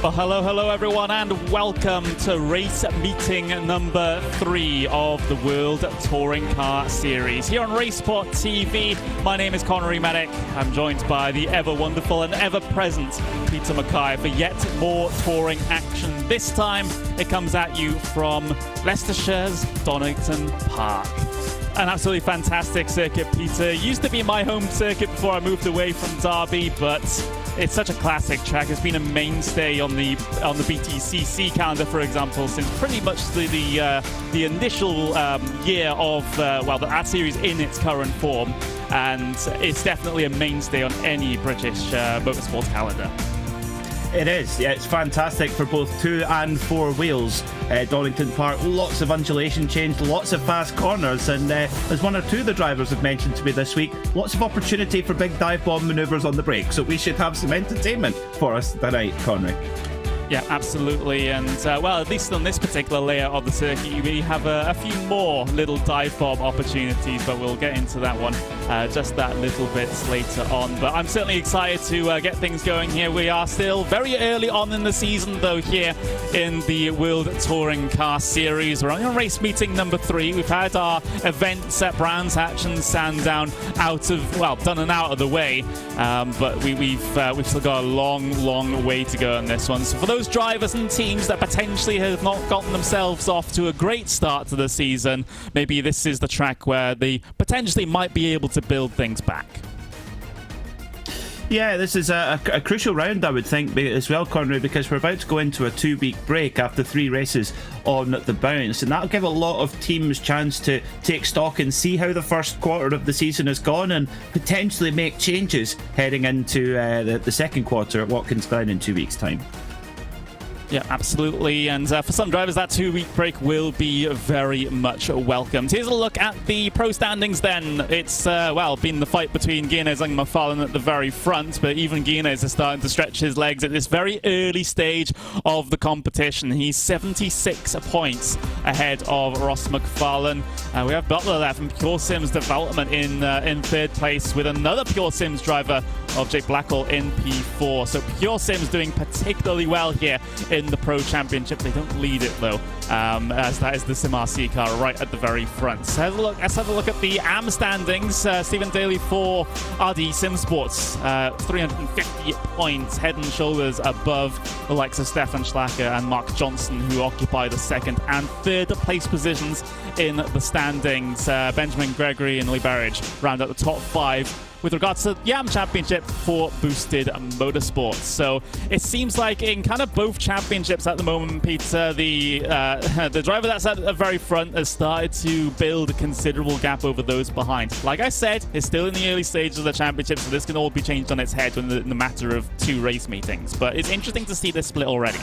Well, hello everyone, and welcome to race meeting number 3 of the World Touring Car Series. Here on RaceSpotTV, my name is Connery Medic. I'm joined by the ever wonderful and ever present Peter Mackay for yet more touring action. This time, it comes at you from Leicestershire's Donington Park. An absolutely fantastic circuit, Peter. It used to be my home circuit before I moved away from Derby, but it's such a classic track. It's been a mainstay on the BTCC calendar, for example, since pretty much the initial year of that series in its current form, and it's definitely a mainstay on any British motorsport calendar. It is, yeah, it's fantastic for both 2 and 4 wheels. Donington Park, lots of undulation change, lots of fast corners, and as one or two of the drivers have mentioned to me this week, lots of opportunity for big dive bomb manoeuvres on the brake, so we should have some entertainment for us tonight, Connery. Yeah, absolutely, and well, at least on this particular layer of the circuit, we have a few more little dive bomb opportunities, but we'll get into that one just that little bit later on. But I'm certainly excited to get things going here. We are still very early on in the season, though, here in the World Touring Car Series. We're on race meeting number 3. We've had our events at Brands Hatch and Sandown done and out of the way, but we've still got a long way to go on this one. So for those drivers and teams that potentially have not gotten themselves off to a great start to the season, maybe this is the track where they potentially might be able to build things back. Yeah, this is a crucial round, I would think, as well, Connery, because we're about to go into a 2-week break after 3 races on the bounce, and that'll give a lot of teams chance to take stock and see how the first quarter of the season has gone and potentially make changes heading into the second quarter at Watkins Glen in 2 weeks' time. Yeah, absolutely. And for some drivers, that 2-week break will be very much welcomed. Here's a look at the pro standings then. It's, been the fight between Guinness and McFarlane at the very front, but even Guinness is starting to stretch his legs at this very early stage of the competition. He's 76 points ahead of Ross McFarlane. We have Butler there from Pure Sims Development in 3rd place, with another Pure Sims driver of Jake Blackall in P4. So Pure Sims doing particularly well here in the Pro Championship. They don't lead it though, as that is the Sim RC car right at the very front. So let's have a look at the AM standings. Stephen Daly for RD Sim Sports, 350 points, head and shoulders above the likes of Stefan Schlacker and Mark Johnson, who occupy the 2nd and 3rd place positions in the standings. Benjamin Gregory and Lee Berridge round out the top 5 with regards to the YAM Championship for Boosted Motorsports. So it seems like in kind of both championships at the moment, Peter, the driver that's at the very front has started to build a considerable gap over those behind. Like I said, it's still in the early stages of the championship, so this can all be changed on its head in the matter of 2 race meetings. But it's interesting to see this split already.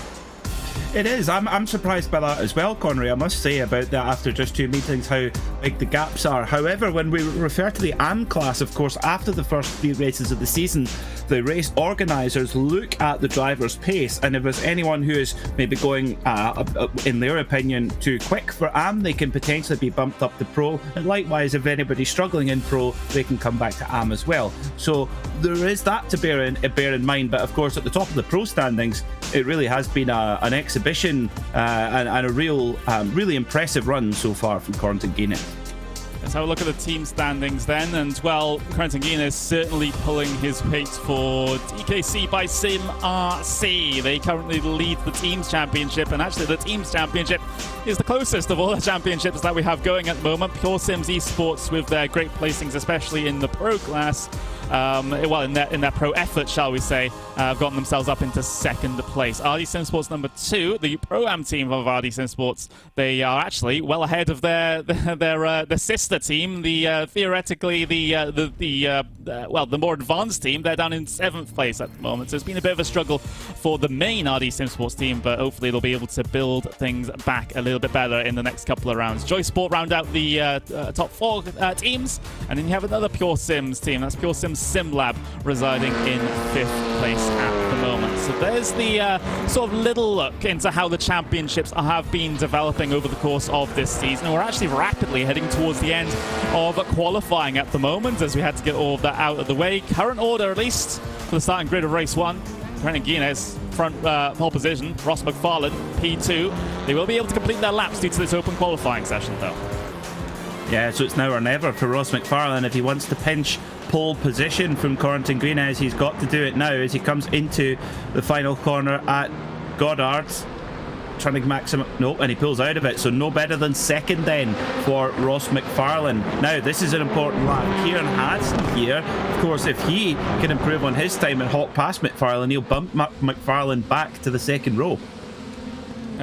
It is. I'm surprised by that as well, Connery. I must say about that after just 2 meetings, how big the gaps are. However, when we refer to the AM class, of course, after the first 3 races of the season, the race organisers look at the driver's pace, and if there's anyone who is maybe going, in their opinion, too quick for AM, they can potentially be bumped up to Pro, and likewise, if anybody's struggling in Pro, they can come back to AM as well. So there is that to bear in mind, but of course, at the top of the Pro standings, it really has been an exhibition and a really impressive run so far from Corentin Guinness. Let's have a look at the team standings then, and well, Corentin Guinness certainly pulling his weight for DKC by Sim RC. They currently lead the Teams Championship, and actually the Teams Championship is the closest of all the championships that we have going at the moment. Pure Sims Esports, with their great placings, especially in the Pro class, in their pro effort, shall we say, have gotten themselves up into 2nd place. RD Sim Sports number 2, the Pro-Am team of RD Sim Sports, they are actually well ahead of their sister team, theoretically the more advanced team. They're down in 7th place at the moment, so it's been a bit of a struggle for the main RD Sim Sports team, but hopefully they'll be able to build things back a little bit better in the next couple of rounds. Joy Sport round out the top 4 teams, and then you have another Pure Sims team. That's Pure Sims SimLab, residing in 5th place at the moment. So there's the sort of little look into how the championships have been developing over the course of this season. And we're actually rapidly heading towards the end of qualifying at the moment, as we had to get all of that out of the way. Current order, at least, for the starting grid of race 1. Brennan Guinness, front pole position. Ross McFarlane, P2. They will be able to complete their laps due to this open qualifying session, though. Yeah, so it's now or never for Ross McFarlane. If he wants to pinch pole position from Corentin Greenes, he's got to do it now as he comes into the final corner at Goddard's. Trying to maximum, no, and he pulls out of it, so no better than second then for Ross McFarlane. Now this is an important lap. Kieran Hansen here, of course, if he can improve on his time and hop past McFarlane, he'll bump McFarlane back to the second row.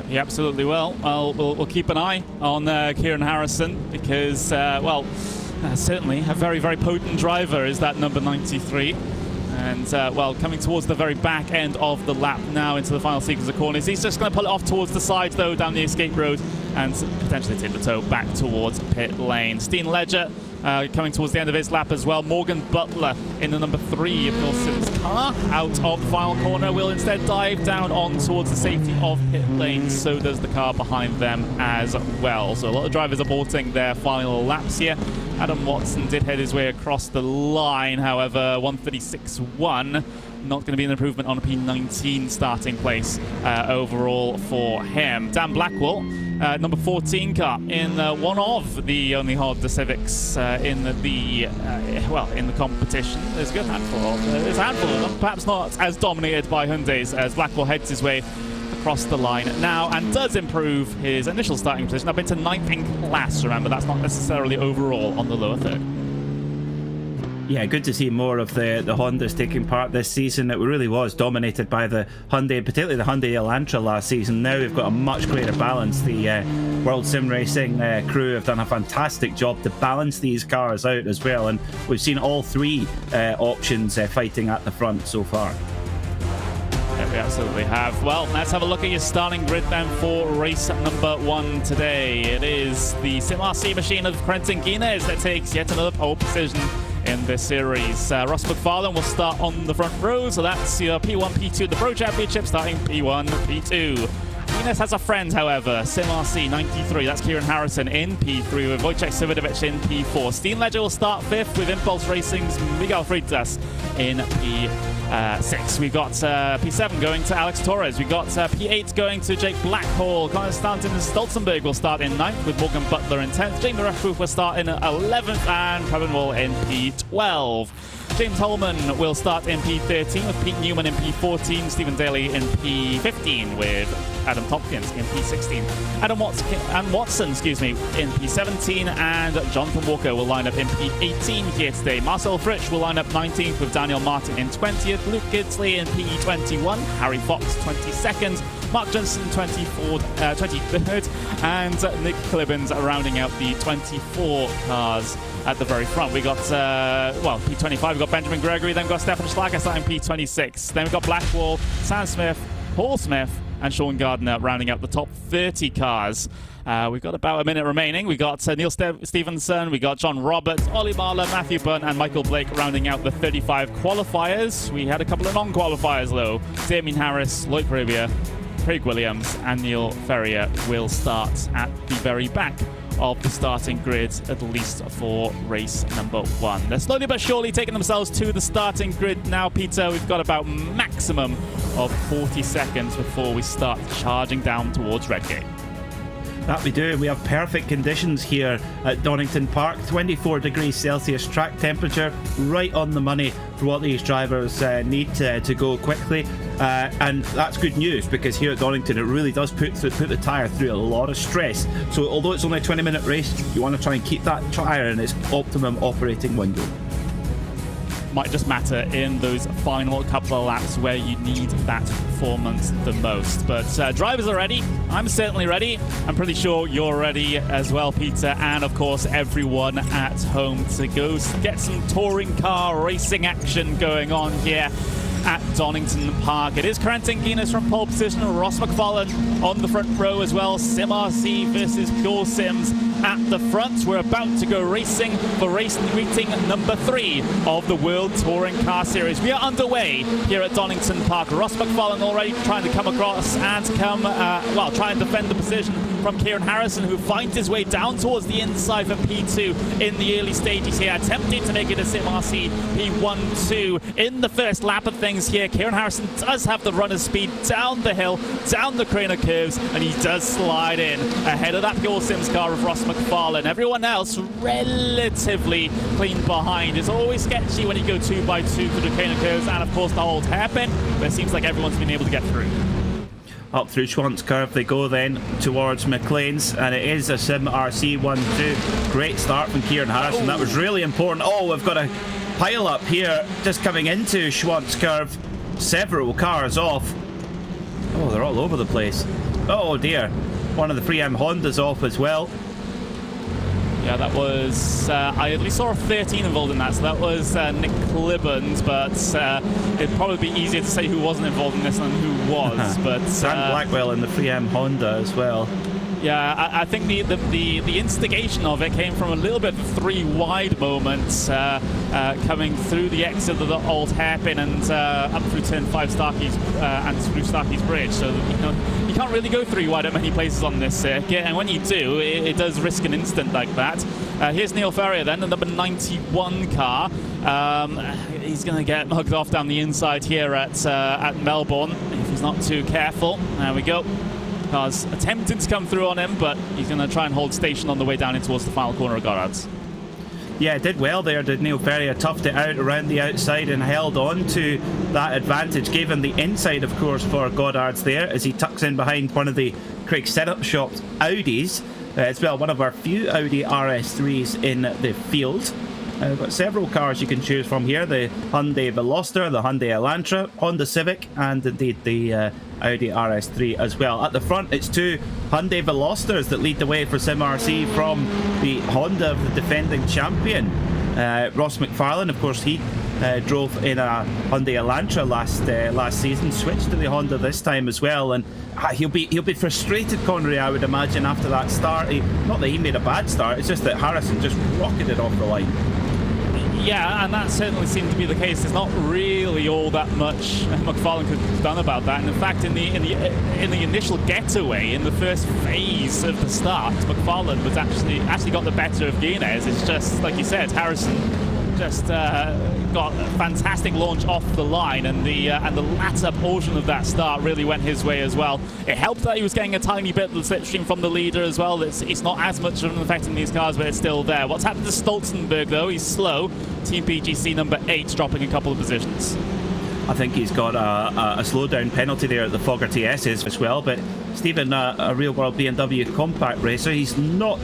He absolutely will. We'll keep an eye on Kieran Harrison because, certainly a very, very potent driver is that number 93. And, coming towards the very back end of the lap now into the final sequence of corners. He's just going to pull it off towards the side, though, down the escape road and potentially take the toe back towards pit lane. Steen Ledger coming towards the end of his lap as well. Morgan Butler in the number 3 of Wilson's car out of the final corner will instead dive down on towards the safety of pit lane. So does the car behind them as well. So a lot of drivers aborting their final laps here. Adam Watson did head his way across the line, however, 136.1. Not going to be an improvement on a P19 starting place overall for him. Dan Blackwell, number 14 car in one of the only Honda Civics in the competition. There's a good handful. There's a handful of them, perhaps not as dominated by Hyundais as Blackwell heads his way across the line now and does improve his initial starting position up into 9th in class. Remember, that's not necessarily overall on the lower third. Yeah, good to see more of the Hondas taking part this season. It really was dominated by the Hyundai, particularly the Hyundai Elantra last season. Now we've got a much greater balance. The World Sim Racing crew have done a fantastic job to balance these cars out as well, and we've seen all 3 options fighting at the front so far. Yeah, we absolutely have. Well, let's have a look at your starting grid then for race number 1 today. It is the Sim RC machine of Corentin Guinness that takes yet another pole position in this series. Ross McFarlane will start on the front row, so that's your P1, P2, the Pro Championship, starting P1, P2. Guinness has a friend, however, Sim RC 93, that's Kieran Harrison in P3 with Wojciech Sividovic in P4. Steen Ledger will start 5th with Impulse Racing's Miguel Freitas in P6. We've got P7 going to Alex Torres. We've got P8 going to Jake Blackhall. Konstantin Stolzenberg will start in 9th with Morgan Butler in 10th. Jamie Rushworth will start in 11th and Prabin Wall in P12. James Holman will start in P13 with Pete Newman in P14, Stephen Daly in P15 with Adam Tompkins in P16, Adam Watson, in P17, and Jonathan Walker will line up in P18 here today. Marcel Fritsch will line up 19th with Daniel Martin in 20th, Luke Gidsley in P21, Harry Fox 22nd, Mark Johnson 23rd, and Nick Clibbins rounding out the 24 cars at the very front. We got, P25, we've got Benjamin Gregory, then we've got Stefan Schlager starting P26. Then we've got Blackwell, Sam Smith, Paul Smith, and Sean Gardner rounding out the top 30 cars. We've got about a minute remaining. We got Neil Stevenson, we got John Roberts, Ollie Marler, Matthew Bunn, and Michael Blake rounding out the 35 qualifiers. We had a couple of non-qualifiers though. Damien Harris, Lloyd Prabia, Craig Williams, and Neil Ferrier will start at the very back of the starting grid, at least for race number 1. They're slowly but surely taking themselves to the starting grid now, Peter. We've got about maximum of 40 seconds before we start charging down towards Redgate. That we do. We have perfect conditions here at Donington Park. 24 degrees Celsius track temperature, right on the money for what these drivers need to go quickly. And that's good news, because here at Donington it really does put the tyre through a lot of stress. So although it's only a 20-minute race, you want to try and keep that tyre in its optimum operating window. Might just matter in those final couple of laps where you need that performance the most. But drivers are ready. I'm certainly ready. I'm pretty sure you're ready as well, Peter, and of course everyone at home, to go get some touring car racing action going on here at Donington Park. It is Corentin Guinness from pole position, Ross McFarlane on the front row as well. Sim RC versus Pure Sims at the front. We're about to go racing for race meeting number 3 of the World Touring Car Series. We are underway here at Donington Park. Ross McFarlane already trying to come across and try and defend the position from Kieran Harrison, who finds his way down towards the inside for P2 in the early stages here, attempting to make it a Sim RC P1-2 in the first lap of things. things here. Kieran Harrison does have the runner speed down the hill, down the Craner curves, and he does slide in ahead of that Pure Sims car of Ross McFarlane. Everyone else relatively clean behind. It's always sketchy when you go 2x2 through the Craner curves and, of course, the old hairpin, but it seems like everyone's been able to get through. Up through Schwant's curve they go then towards McLean's, and it is a Sim RC 1-2. Great start from Kieran Harrison. That was really important. Oh, we've got a pile up here just coming into Schwant's curve. Several cars off. Oh, they're all over the place. Oh dear. One of the 3M Hondas off as well. Yeah, that was, I at least saw a 13 involved in that, so that was Nick Clibbons, but it'd probably be easier to say who wasn't involved in this than who was. But Sam Blackwell in the 3M Honda as well. Yeah, I think the instigation of it came from a little bit of 3 wide moments coming through the exit of the old hairpin and up through turn 5 Starkey's and through Starkey's Bridge. So you can't really go 3 wide at many places on this circuit, and when you do, it does risk an instant like that. Here's Neil Ferrier then, the number 91 car. He's going to get hugged off down the inside here at Melbourne if he's not too careful. There we go. Cars attempting to come through on him, but he's going to try and hold station on the way down in towards the final corner of Goddard's. Yeah, did well there, did Neil Ferrier. Toughed it out around the outside and held on to that advantage. Gave him the inside, of course, for Goddard's there as he tucks in behind one of the Craig Setup Shop's Audis. As well, one of our few Audi RS3s in the field. We've got several cars you can choose from here. The Hyundai Veloster, the Hyundai Elantra, Honda Civic, and indeed the Audi RS3 as well. At the front, it's 2 Hyundai Velosters that lead the way for Sim RC from the Honda of the defending champion. Ross McFarlane, of course, he drove in a Hyundai Elantra last season, switched to the Honda this time as well, and he'll be frustrated, Connery, I would imagine, after that start. Not that he made a bad start, it's just that Harrison just rocketed off the line. Yeah, and that certainly seemed to be the case. There's not really all that much McFarlane could have done about that. And in fact, in the initial getaway, in the first phase of the start, McFarlane was actually got the better of Guinness. It's just like you said, Harrison just got a fantastic launch off the line, and the latter portion of that start really went his way as well. It helped that he was getting a tiny bit of the slipstream from the leader as well. It's not as much of an effect in these cars, but it's still there. What's happened to Stolzenberg though? He's slow. Team PGC number 8 dropping a couple of positions. I think he's got a slowdown penalty there at the Fogger TS's as well, but Stephen, a real-world BMW compact racer, he's not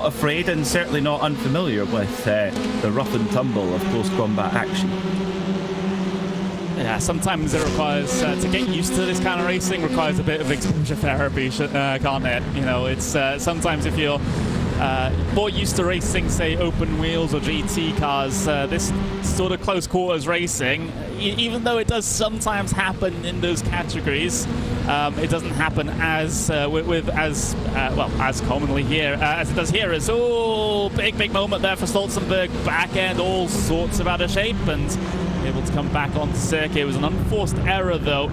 afraid and certainly not unfamiliar with the rough and tumble of close combat action. Yeah, sometimes it requires, to get used to this kind of racing, requires a bit of exposure therapy, can't it? You know, it's sometimes if you're more used to racing, say, open wheels or GT cars, this sort of close quarters racing, even though it does sometimes happen in those categories, it doesn't happen as as commonly here as it does here. It's big moment there for Stolzenberg, back end all sorts of out of shape and able to come back onto circuit. It was an unforced error though.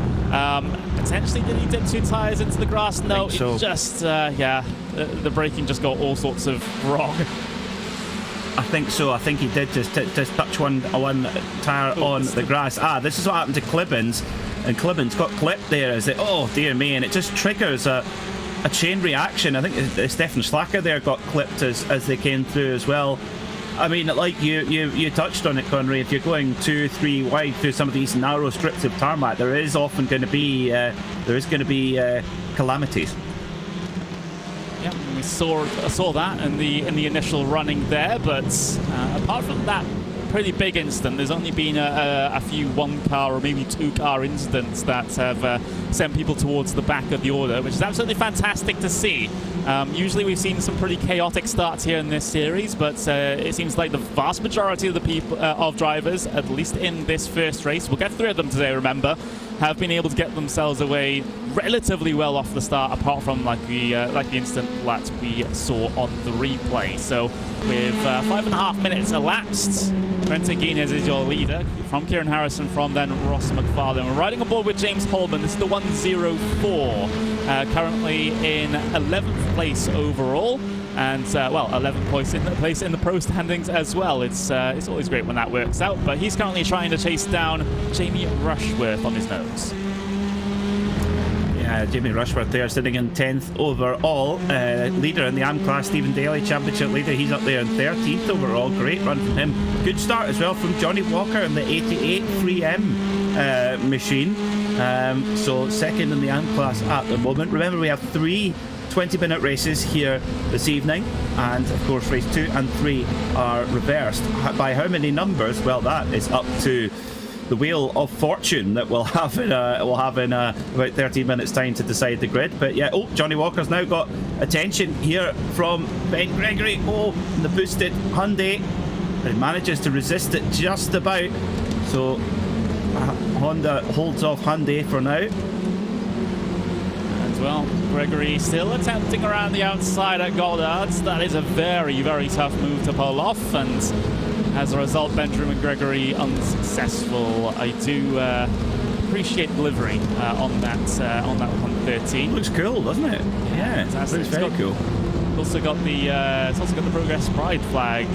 Potentially did he dip 2 tires into the grass? No, it just the braking just got all sorts of wrong. I think so. I think he did just touch one tire on the grass. This is what happened to Clibbons, and Clibbons got clipped there as it, oh dear me, and it just triggers a chain reaction. I think Stefan Schlacker there got clipped as they came through as well. I mean, like you touched on it, Connery, if you're going 2-3 wide through some of these narrow strips of tarmac, there is often going to be calamities. Yeah, we saw that in the initial running there, but apart from that pretty big incident, there's only been a few 1-car or maybe 2-car incidents that have sent people towards the back of the order, which is absolutely fantastic to see. Usually we've seen some pretty chaotic starts here in this series, but it seems like the vast majority of the people of drivers, at least in this first race, we'll get 3 of them today, remember, have been able to get themselves away relatively well off the start, apart from like the incident that we saw on the replay. So with 5.5 minutes elapsed, Quentin Guinness is your leader, from Kieran Harrison, from then Ross McFarlane. We're riding aboard with James Holman. This is the 104, currently in 11th place overall. and well, 11th place in the pro standings as well. It's always great when that works out, but he's currently trying to chase down Jamie Rushworth on his nose. Yeah, Jamie Rushworth there sitting in 10th overall. Leader in the AM class, Stephen Daly, championship leader. He's up there in 13th overall. Great run from him. Good start as well from Johnny Walker in the 88 3M machine. So second in the AM class at the moment. Remember, we have 3 20-minute races here this evening, and of course race 2 and 3 are reversed. By how many numbers? Well, that is up to the wheel of fortune that we'll have in about 13 minutes time to decide the grid. But yeah, Johnny Walker's now got attention here from Ben Gregory. In the boosted Hyundai, but he manages to resist it just about. So Honda holds off Hyundai for now. As well, Gregory still attempting around the outside at Goddard's. That is a very, very tough move to pull off, and as a result, Benjamin Gregory unsuccessful. I do appreciate delivery on that 113. Looks cool, doesn't it? Yeah, it looks very cool. It's also got the Progress Pride flag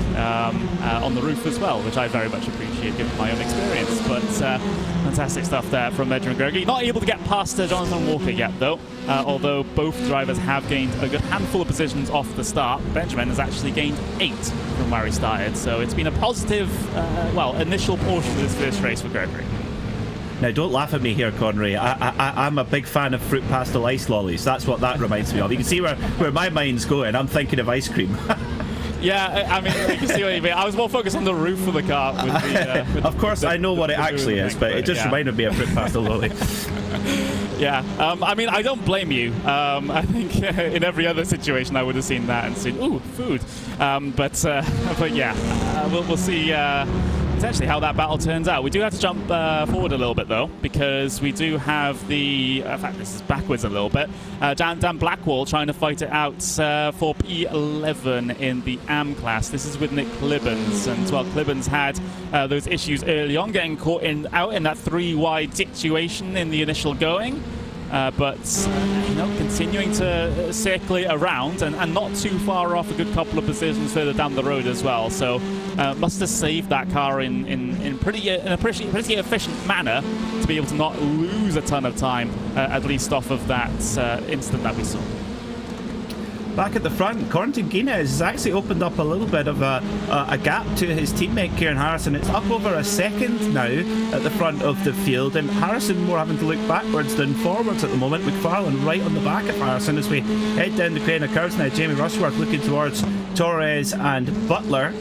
on the roof as well, which I very much appreciate given my own experience. But fantastic stuff there from Benjamin Gregory. Not able to get past Jonathan Walker yet, though. Although both drivers have gained a good handful of positions off the start, Benjamin has actually gained 8 from where he started. So it's been a positive, initial portion of this first race for Gregory. Now, don't laugh at me here, Connery. I'm a big fan of fruit pastel ice lollies. That's what that reminds me of. You can see where my mind's going. I'm thinking of ice cream. Yeah, I mean, you can see what you mean. I was more focused on the roof of the car. Of course, I know what it actually is, but it just reminded me of fruit pastel lolly. Yeah, I mean, I don't blame you. I think in every other situation I would have seen that and said, ooh, food. But yeah, we'll see essentially how that battle turns out. We do have to jump forward a little bit, though, because we do have in fact, this is backwards a little bit. Dan Blackwell trying to fight it out for P11 in the AM class. This is with Nick Clibbens, and well, Clibbens had those issues early on, getting caught out in that 3-wide situation in the initial going. But continuing to circulate around and not too far off, a good couple of positions further down the road as well. So must have saved that car in a pretty efficient manner to be able to not lose a ton of time, at least off of that incident that we saw. Back at the front, Corentin Guinness has actually opened up a little bit of a gap to his teammate Kieran Harrison. It's up over a second now at the front of the field, and Harrison more having to look backwards than forwards at the moment. McFarlane right on the back of Harrison as we head down the Crane of Curves now. Jamie Rushworth looking towards Torres and Butler.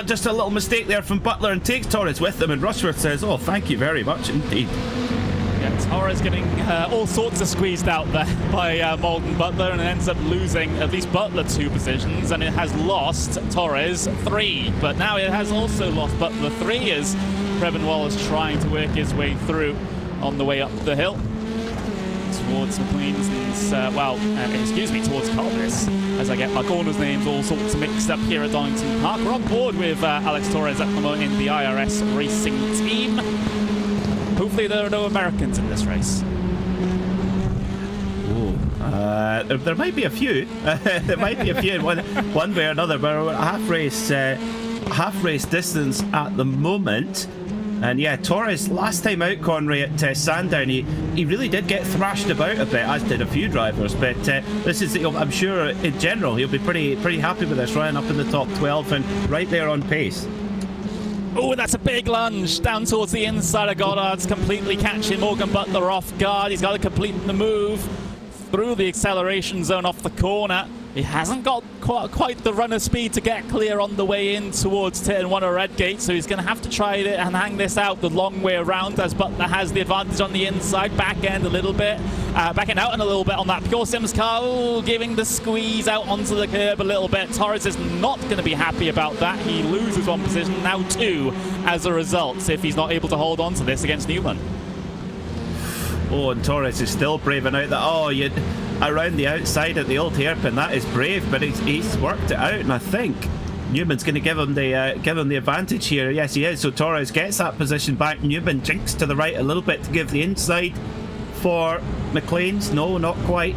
Just a little mistake there from Butler, and takes Torres with him, and Rushworth says, oh, thank you very much indeed. Torres getting all sorts of squeezed out there by Malden Butler, and it ends up losing at least Butler 2 positions, and it has lost Torres 3. But now it has also lost Butler 3 as Preben Wallace trying to work his way through on the way up the hill towards McLean's towards Carvis, as I get my corners names all sorts mixed up here at Donington Park. We're on board with Alex Torres at the moment in the IRS racing team. Hopefully there are no Americans in this race. There might be a few. There might be a few in one way or another. But we're at half race distance at the moment. And yeah, Torres last time out, Connery, at Sandown, he really did get thrashed about a bit, as did a few drivers. But this is, I'm sure, in general, he'll be pretty happy with this, running up in the top 12 and right there on pace. Oh, that's a big lunge down towards the inside of Goddard's, completely catching Morgan Butler off guard. He's got to complete the move through the acceleration zone off the corner. He hasn't got quite the runner speed to get clear on the way in towards turn 1 of Redgate, so he's going to have to try it and hang this out the long way around, as Butler has the advantage on the inside. Back end a little bit, backing out and a little bit on that Pure Sims car. Ooh, giving the squeeze out onto the curb a little bit. Torres is not going to be happy about that. He loses 1 position, now 2 as a result, if he's not able to hold on to this against Newman. Oh, and Torres is still braving out that, around the outside at the old hairpin. That is brave, but he's worked it out, and I think Newman's going to give him the advantage here. Yes, he is. So Torres gets that position back. Newman jinks to the right a little bit to give the inside for McLean's. No, not quite.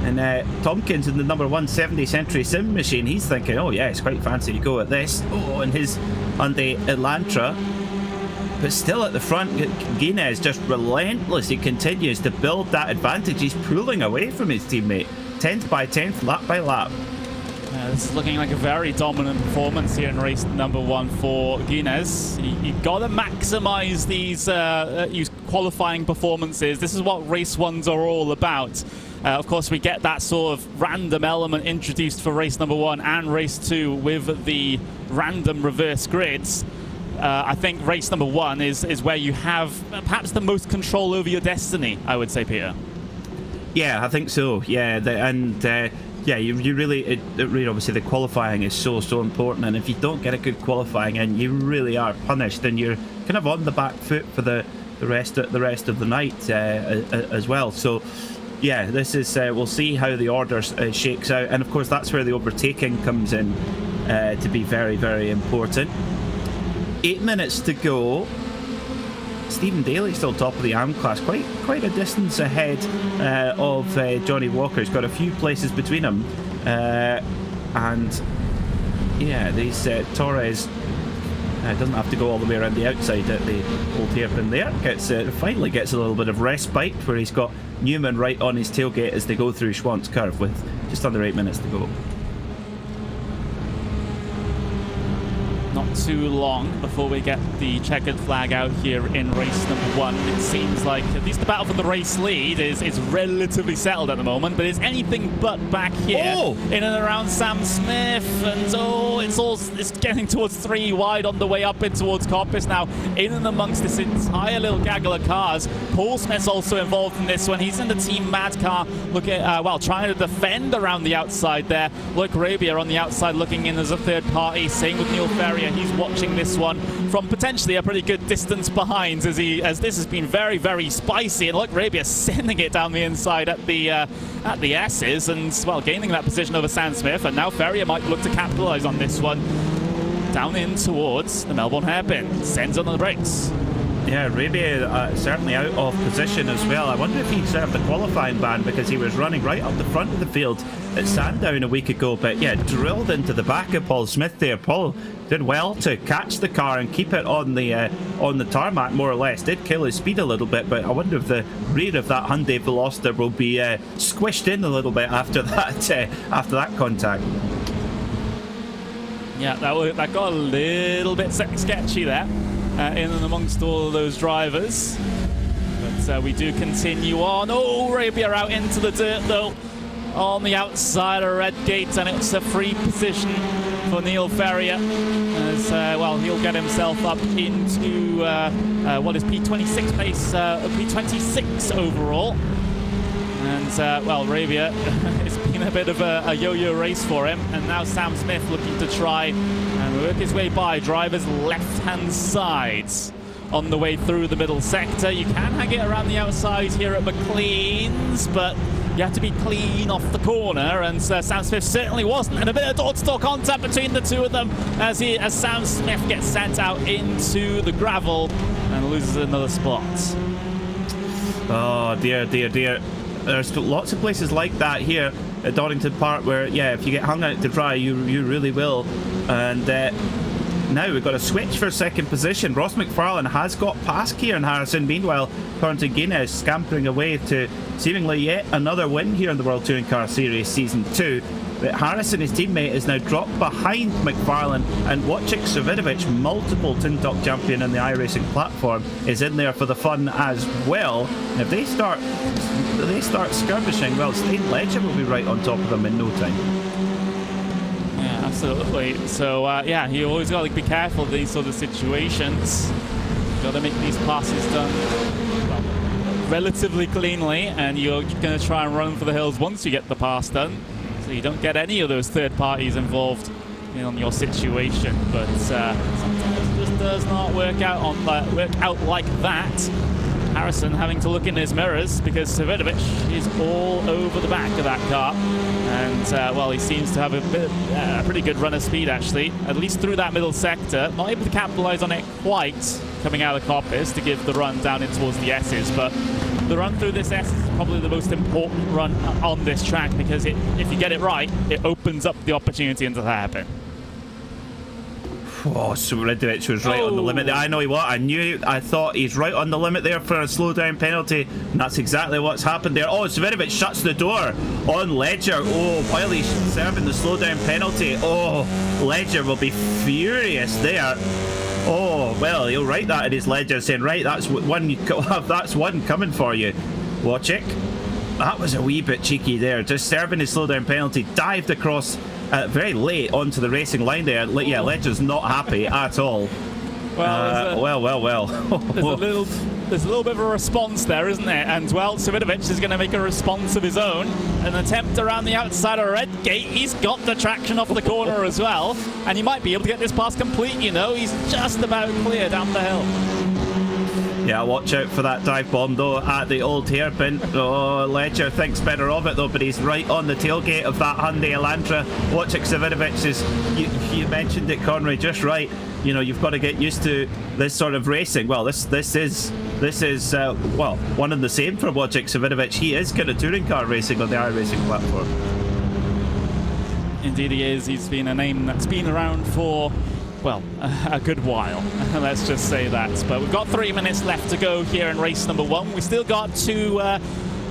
And Tompkins in the number 170 Century Sim machine, he's thinking, oh yeah, it's quite fancy to go at this. Oh, and his Hyundai Elantra. But still at the front, Guinness just relentless. He continues to build that advantage. He's pulling away from his teammate. 10th by 10th, lap by lap. This is looking like a very dominant performance here in race number 1 for Guinness. You've got to maximize these qualifying performances. This is what race 1s are all about. Of course, we get that sort of random element introduced for race number 1 and race 2 with the random reverse grids. I think race number 1 is where you have perhaps the most control over your destiny, I would say, Peter. Yeah, I think so. Yeah, you really, obviously the qualifying is so important, and if you don't get a good qualifying in, you really are punished, and you're kind of on the back foot for the rest of the night as well. So yeah, this is we'll see how the order shakes out, and of course that's where the overtaking comes in to be very, very important. 8 minutes to go. Stephen Daly still top of the AM class, quite a distance ahead of Johnny Walker. He's got a few places between him, and yeah, these Torres doesn't have to go all the way around the outside at the old hairpin there. Finally gets a little bit of respite where he's got Newman right on his tailgate as they go through Schwantz curve with just under 8 minutes to go. Not too long before we get the checkered flag out here in race number 1. It seems like at least the battle for the race lead is relatively settled at the moment, but it's anything but back here in and around Sam Smith, and it's getting towards 3 wide on the way up in towards Coppice now, in and amongst this entire little gaggle of cars. Paul Smith's also involved in this one. He's in the Team Mad car, trying to defend around the outside there. Luke Rabia on the outside looking in as a third party. Same with Neil Ferrier. He's watching this one from potentially a pretty good distance behind as this has been very, very spicy, and look, Rabia sending it down the inside at the S's, and well, gaining that position over Sam Smith, and now Ferrier might look to capitalize on this one. Down in towards the Melbourne hairpin, sends on the brakes. Yeah, Rabia certainly out of position as well. I wonder if he served the qualifying ban because he was running right up the front of the field at Sandown a week ago, but yeah, drilled into the back of Paul Smith there. Paul did well to catch the car and keep it on the tarmac, more or less. Did kill his speed a little bit, but I wonder if the rear of that Hyundai Veloster will be squished in a little bit after that contact. Yeah, that got a little bit sketchy there. In and amongst all of those drivers. But we do continue on. Oh, Rabia out into the dirt though. On the outside of Redgate, and it's a free position for Neil Ferrier. As he'll get himself up into what is P26 pace, P26 overall. And Rabia, it's been a bit of a yo-yo race for him, and now Sam Smith looking to try and work his way by drivers left-hand sides on the way through the middle sector. You can hang it around the outside here at McLean's, but you have to be clean off the corner, and Sam Smith certainly wasn't, and a bit of door-to-door contact between the two of them as Sam Smith gets sent out into the gravel and loses another spot. Oh dear, dear, dear. There's lots of places like that here at Donington Park where, yeah, if you get hung out to dry, you really will. And now we've got a switch for second position. Ross McFarlane has got past Kieran Harrison. Meanwhile, Thornton Guinness scampering away to seemingly yet another win here in the World Touring Car Series Season 2. But Harrison, his teammate, is now dropped behind McFarlane, and Wojciech Savidovic, multiple Tintok champion in the iRacing platform, is in there for the fun as well. And if they start skirmishing, well, Stain Ledger will be right on top of them in no time. Yeah, absolutely. So, you always got to be careful of these sort of situations. You've got to make these passes done relatively cleanly, and you're going to try and run for the hills once you get the pass done, so you don't get any of those third parties involved in your situation. But sometimes it just does not work out like that. Harrison having to look in his mirrors because Savidovic is all over the back of that car, and he seems to have a pretty good run of speed actually, at least through that middle sector. Not able to capitalize on it quite coming out of the coppice to give the run down in towards the S's, but the run through this S is probably the most important run on this track, because if you get it right, it opens up the opportunity into the hairpin. Oh, Sviridovich was right on the limit there. I know what, I thought he's right on the limit there for a slowdown penalty, and that's exactly what's happened there. Oh, Sviridovich shuts the door on Ledger. Oh, while he's serving the slowdown penalty. Oh, Ledger will be furious there. Oh, well, he'll write that in his ledger saying, right, that's one you have, that's one coming for you. Wojcik. That was a wee bit cheeky there, just serving his slowdown penalty, dived across very late onto the racing line there. Yeah, Ledger's not happy at all. Well. There's a little bit of a response there, isn't there? And, well, Sviridovich is going to make a response of his own. An attempt around the outside of red gate. He's got the traction off the corner as well. And he might be able to get this pass complete, you know. He's just about clear down the hill. Yeah, watch out for that dive bomb, though, at the old hairpin. Oh, Ledger thinks better of it, though, but he's right on the tailgate of that Hyundai Elantra. Wojciech Sviridovich is, you mentioned it, Conroy, just right. You know, you've got to get used to this sort of racing. Well, this is well, one and the same for Wojciech Sviridovich. He is kind of touring car racing on the iRacing platform. Indeed he is. He's been a name that's been around for, well, a good while. Let's just say that. But we've got 3 minutes left to go here in race number 1. We've still got two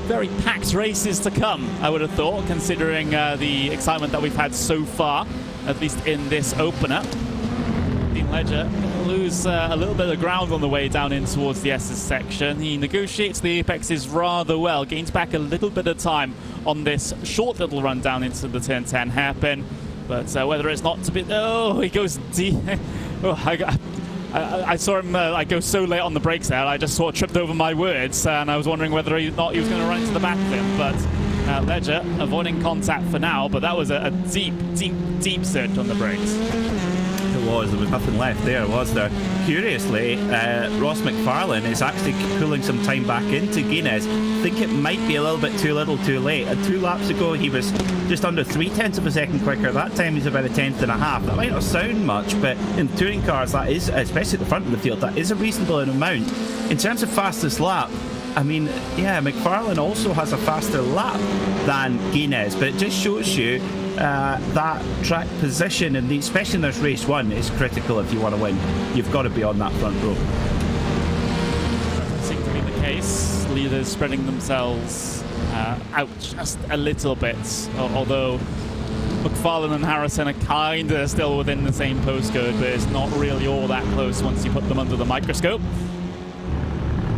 very packed races to come, I would have thought, considering the excitement that we've had so far, at least in this opener. Dean Ledger lose a little bit of ground on the way down in towards the S's section. He negotiates the apexes rather well, gains back a little bit of time on this short little run down into the turn 10 hairpin. But whether it's not to be... Oh, he goes deep. Oh, I saw him go so late on the brakes there. I just sort of tripped over my words, and I was wondering whether or not he was going to run into the back of him. But Ledger avoiding contact for now, but that was a deep surge on the brakes. There was nothing left there, was there? Curiously, Ross McFarlane is actually pulling some time back into Guinness. I think it might be a little bit too little too late. 2 laps ago he was just under 0.3 of a second quicker. That time he's about 1/10 and a half. That might not sound much, but in touring cars that is, especially at the front of the field, that is a reasonable amount. In terms of fastest lap, I mean, yeah, McFarlane also has a faster lap than Guinness, but it just shows you that track position, and especially in this race 1, is critical if you want to win. You've got to be on that front row. Doesn't seem to be the case. Leaders spreading themselves out just a little bit, although McFarlane and Harrison are kind of still within the same postcode, but it's not really all that close once you put them under the microscope.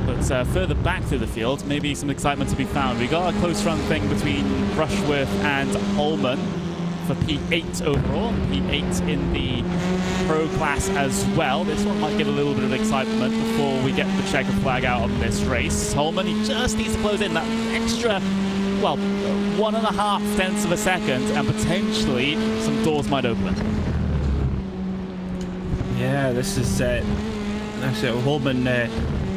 But further back through the field, maybe some excitement to be found. We got a close run thing between Rushworth and Holman for P8 overall, P8 in the pro class as well. This one might give a little bit of excitement before we get the checker flag out on this race. Holman, he just needs to close in that extra, well, 1.5 tenths of a second, and potentially some doors might open. Yeah, this is Holman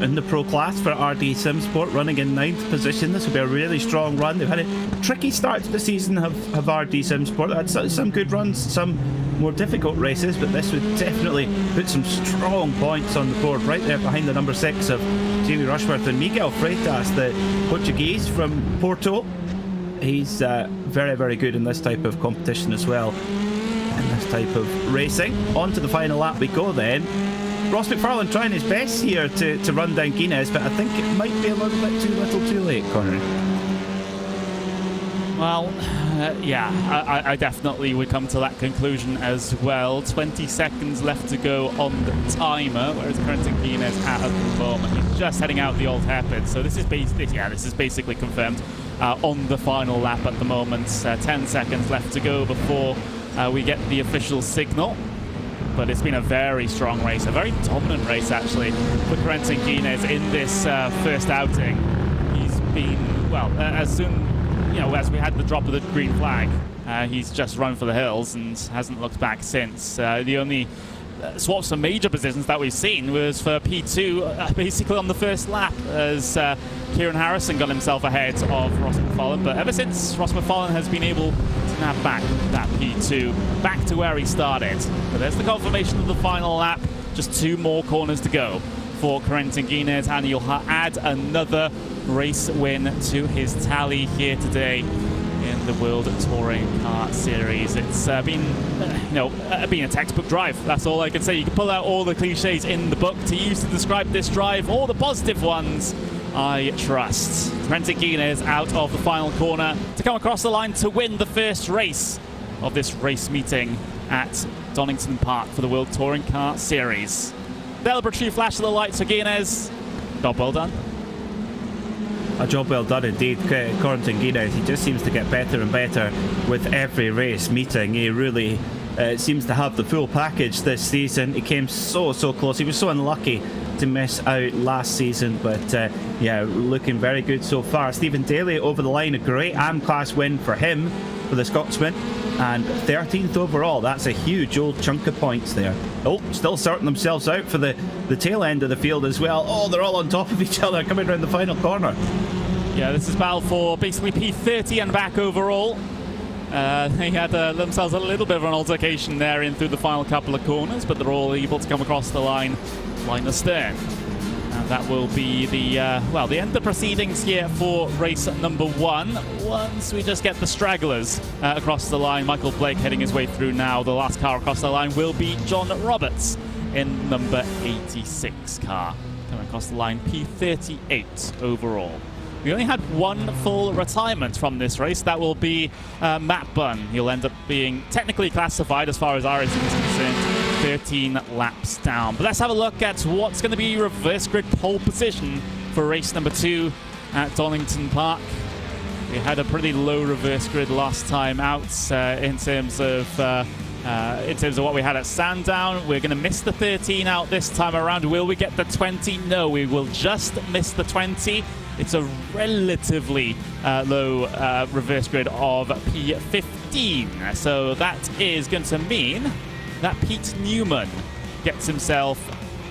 in the pro class for RD Simsport, running in 9th position. This will be a really strong run. They've had a tricky start to the season, have RD Simsport. They had some good runs, some more difficult races, but this would definitely put some strong points on the board, right there behind the number 6 of Jamie Rushworth and Miguel Freitas, the Portuguese from Porto. He's very, very good in this type of competition as well, in this type of racing. On to the final lap we go then. Ross McFarlane trying his best here to run down Guinness, but I think it might be a little bit too little too late, Connery. Well, yeah, I definitely would come to that conclusion as well. 20 seconds left to go on the timer, whereas Quentin Guinness at the moment. He's just heading out the old hairpin, so this is basically confirmed on the final lap at the moment. 10 seconds left to go before we get the official signal. But it's been a very strong race, a very dominant race actually for Quentin Guinness in this first outing. He's been, well, as we had the drop of the green flag, he's just run for the hills and hasn't looked back since. The only swaps for major positions that we've seen was for P2 basically on the first lap, as Kieran Harrison got himself ahead of Ross McFarlane. But ever since, Ross McFarlane has been able to snap back that P2 back to where he started. But there's the confirmation of the final lap. Just 2 more corners to go for Corentin Guinez, and he'll add another race win to his tally here today in the World Touring Car Series. It's been, been a textbook drive. That's all I can say. You can pull out all the cliches in the book to use to describe this drive, all the positive ones. I trust. Corentin Guinez out of the final corner to come across the line to win the first race of this race meeting at Donington Park for the World Touring Car Series. Celebratory flash of the lights for Guinez. Job well done. A job well done indeed, Corentin Guinez. He just seems to get better and better with every race meeting. He really seems to have the full package this season. He came so close. He was so unlucky to miss out last season, but yeah, looking very good so far. Stephen Daly over the line, a great AM class win for him, for the Scotsman, and 13th overall. That's a huge old chunk of points there. Oh, still sorting themselves out for the tail end of the field as well. Oh, they're all on top of each other coming around the final corner. Yeah, this is battle for basically P30 and back overall. They had themselves a little bit of an altercation there in through the final couple of corners, but they're all able to come across the line astern. And that will be the the end of the proceedings here for race number 1. Once we just get the stragglers across the line, Michael Blake heading his way through now. The last car across the line will be John Roberts in number 86 car. Coming across the line, P38 overall. We only had one full retirement from this race. That will be Matt Bunn. He'll end up being technically classified, as far as our racing is concerned, 13 laps down. But let's have a look at what's going to be reverse grid pole position for race number 2 at Donington Park. We had a pretty low reverse grid last time out in terms of what we had at Sandown. We're going to miss the 13 out this time around. Will we get the 20? No, we will just miss the 20. It's a relatively low reverse grid of P15. So that is going to mean that Pete Newman gets himself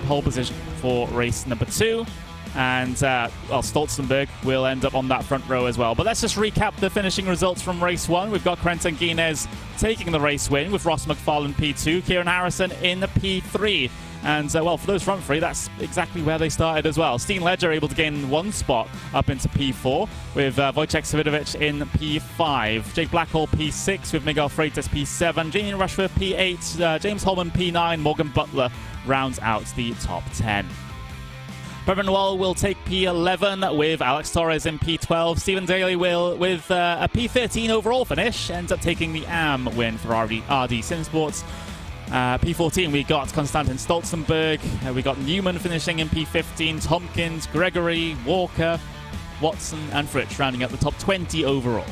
pole position for race number 2. And Stolzenberg will end up on that front row as well. But let's just recap the finishing results from race 1. We've got Corentin Guinez taking the race win with Ross McFarlane P2, Kieran Harrison in the P3. And, for those front three, that's exactly where they started as well. Steen Ledger able to gain 1 spot up into P4 with Wojciech Savidovic in P5. Jake Blackhall P6 with Miguel Freitas P7. Jamie Rushworth P8. James Holman P9. Morgan Butler rounds out the top 10. Brevin Wall will take P11 with Alex Torres in P12. Stephen Daly will, with a P13 overall finish, ends up taking the AM win for RD Simsports. P14, we got Konstantin Stolzenberg. We got Newman finishing in P15. Tompkins, Gregory, Walker, Watson, and Fritsch rounding up the top 20 overall.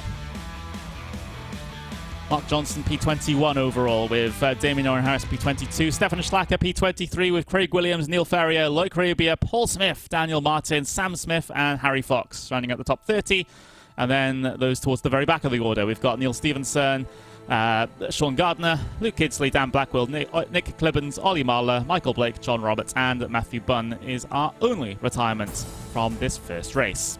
Mark Johnson P21 overall with Damien Owen-Harris P22. Stefan Schlacker P23 with Craig Williams, Neil Ferrier, Loic Rabia, Paul Smith, Daniel Martin, Sam Smith, and Harry Fox rounding up the top 30. And then those towards the very back of the order, we've got Neil Stevenson, Sean Gardner, Luke Kidsley, Dan Blackwell, Nick Clibbens, Ollie Marler, Michael Blake, John Roberts, and Matthew Bunn is our only retirement from this first race.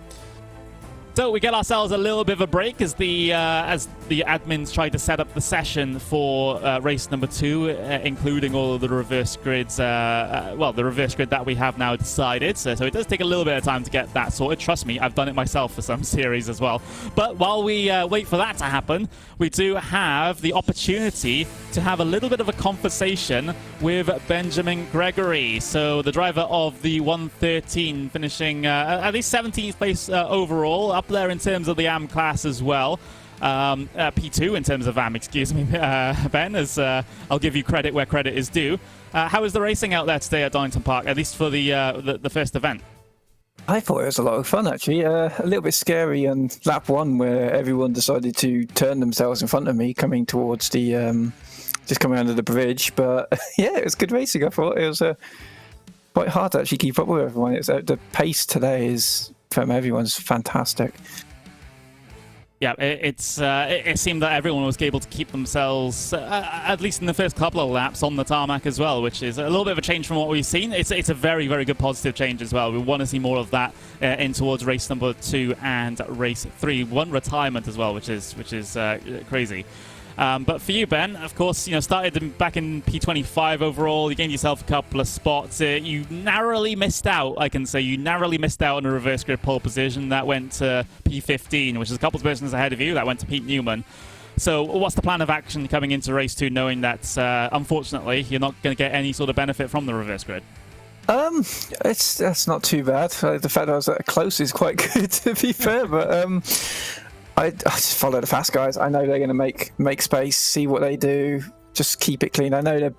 So we get ourselves a little bit of a break as the admins try to set up the session for race number 2, including all of the reverse grids. The reverse grid that we have now decided. So it does take a little bit of time to get that sorted. Trust me, I've done it myself for some series as well. But while we wait for that to happen, we do have the opportunity to have a little bit of a conversation with Benjamin Gregory. So the driver of the 113, finishing at least 17th place overall, up there in terms of the AM class as well. P2 in terms of AM, excuse me, Ben, as I'll give you credit where credit is due. How was the racing out there today at Donington Park, at least for the first event? I thought it was a lot of fun, actually. A little bit scary on lap 1, where everyone decided to turn themselves in front of me, coming towards the just coming under the bridge. But yeah, it was good racing. I thought it was quite hard to actually keep up with everyone. The pace today is from everyone's fantastic. Yeah, it seemed that everyone was able to keep themselves, at least in the first couple of laps, on the tarmac as well, which is a little bit of a change from what we've seen. It's a very, very good positive change as well. We want to see more of that in towards race number 2 and race 3. 1 retirement as well, which is crazy. But for you, Ben, of course, started back in P25 overall. You gained yourself a couple of spots. You narrowly missed out, I can say. You narrowly missed out on a reverse grid pole position. That went to P15, which is a couple of positions ahead of you. That went to Pete Newman. So what's the plan of action coming into race 2, knowing that, unfortunately, you're not going to get any sort of benefit from the reverse grid? That's not too bad. The fact that I was that close is quite good, to be fair. But I just follow the fast guys. I know they're going to make space, see what they do, just keep it clean. I know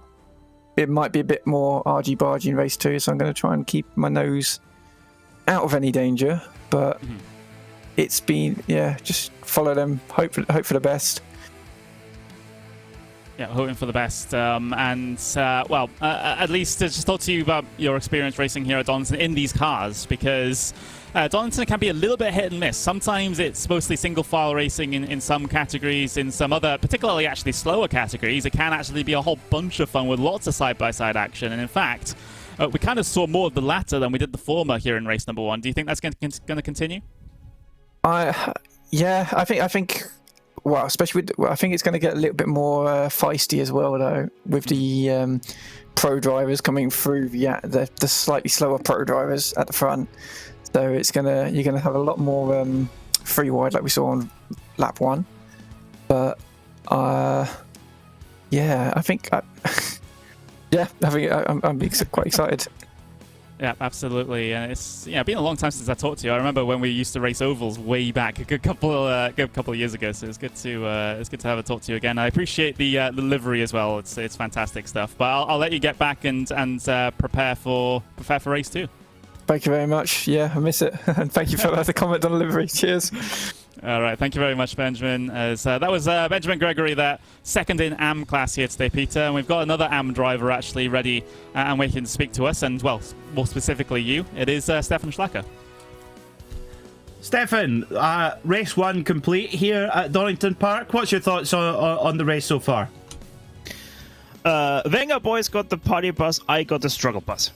it might be a bit more argy-bargy in race 2, so I'm going to try and keep my nose out of any danger. But it's been, just follow them, hope for the best. Yeah, hoping for the best. At least to just talk to you about your experience racing here at Donington in these cars, because Donington can be a little bit hit and miss. Sometimes it's mostly single file racing in some categories. In some other, particularly actually slower categories, it can actually be a whole bunch of fun with lots of side-by-side action. And in fact, we kind of saw more of the latter than we did the former here in race number 1. Do you think that's going to continue? I think. Well, especially I think it's going to get a little bit more feisty as well, though, with the pro drivers coming through. The slightly slower pro drivers at the front. So you're gonna have a lot more free wide like we saw on lap 1. But I think I'm quite excited. Yeah, absolutely. And it's been a long time since I talked to you. I remember when we used to race ovals way back a good couple of years ago. So it's good to have a talk to you again. I appreciate the livery as well. It's fantastic stuff. But I'll let you get back and prepare for race 2. Thank you very much. Yeah, I miss it. And thank you for the comment on the livery. Cheers. All right, thank you very much, Benjamin. That was Benjamin Gregory, that second in AM class here today, Peter. And we've got another AM driver actually ready and waiting to speak to us. And, well, more specifically you. It is Stefan Schlacker. Stefan, race 1 complete here at Donington Park. What's your thoughts on the race so far? Wenger boys got the party bus, I got the struggle bus.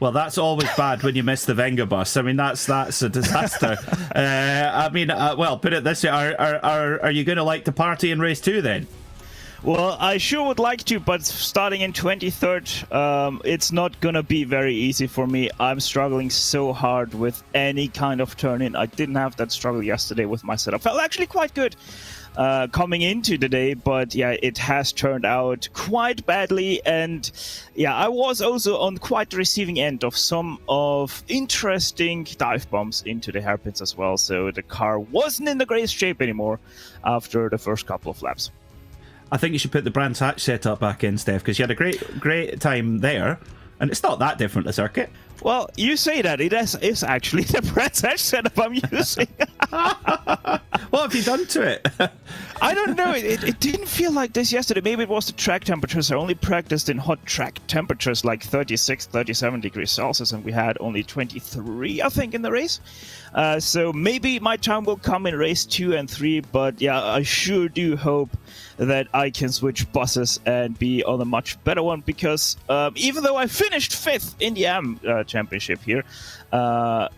Well, that's always bad when you miss the Wenger bus. I mean, that's a disaster. Put it this way: are you going to like to party in race 2 then? Well, I sure would like to, but starting in 23rd, it's not going to be very easy for me. I'm struggling so hard with any kind of turn-in. I didn't have that struggle yesterday with my setup. Felt actually quite good coming into the day, but it has turned out quite badly. And I was also on quite the receiving end of some of interesting dive bombs into the hairpins as well. So the car wasn't in the greatest shape anymore after the first couple of laps. I think you should put the Brands Hatch setup back in, Steph, because you had a great time there, and it's not that different, the circuit. Well, you say that. It is actually the Brands Hatch setup I'm using. What have you done to it? I don't know. It didn't feel like this yesterday. Maybe it was the track temperatures. I only practiced in hot track temperatures like 36, 37 degrees Celsius, and we had only 23, I think, in the race. So maybe my time will come in race 2 and 3, but I sure do hope that I can switch buses and be on a much better one, because even though I finished 5th in the AM championship here,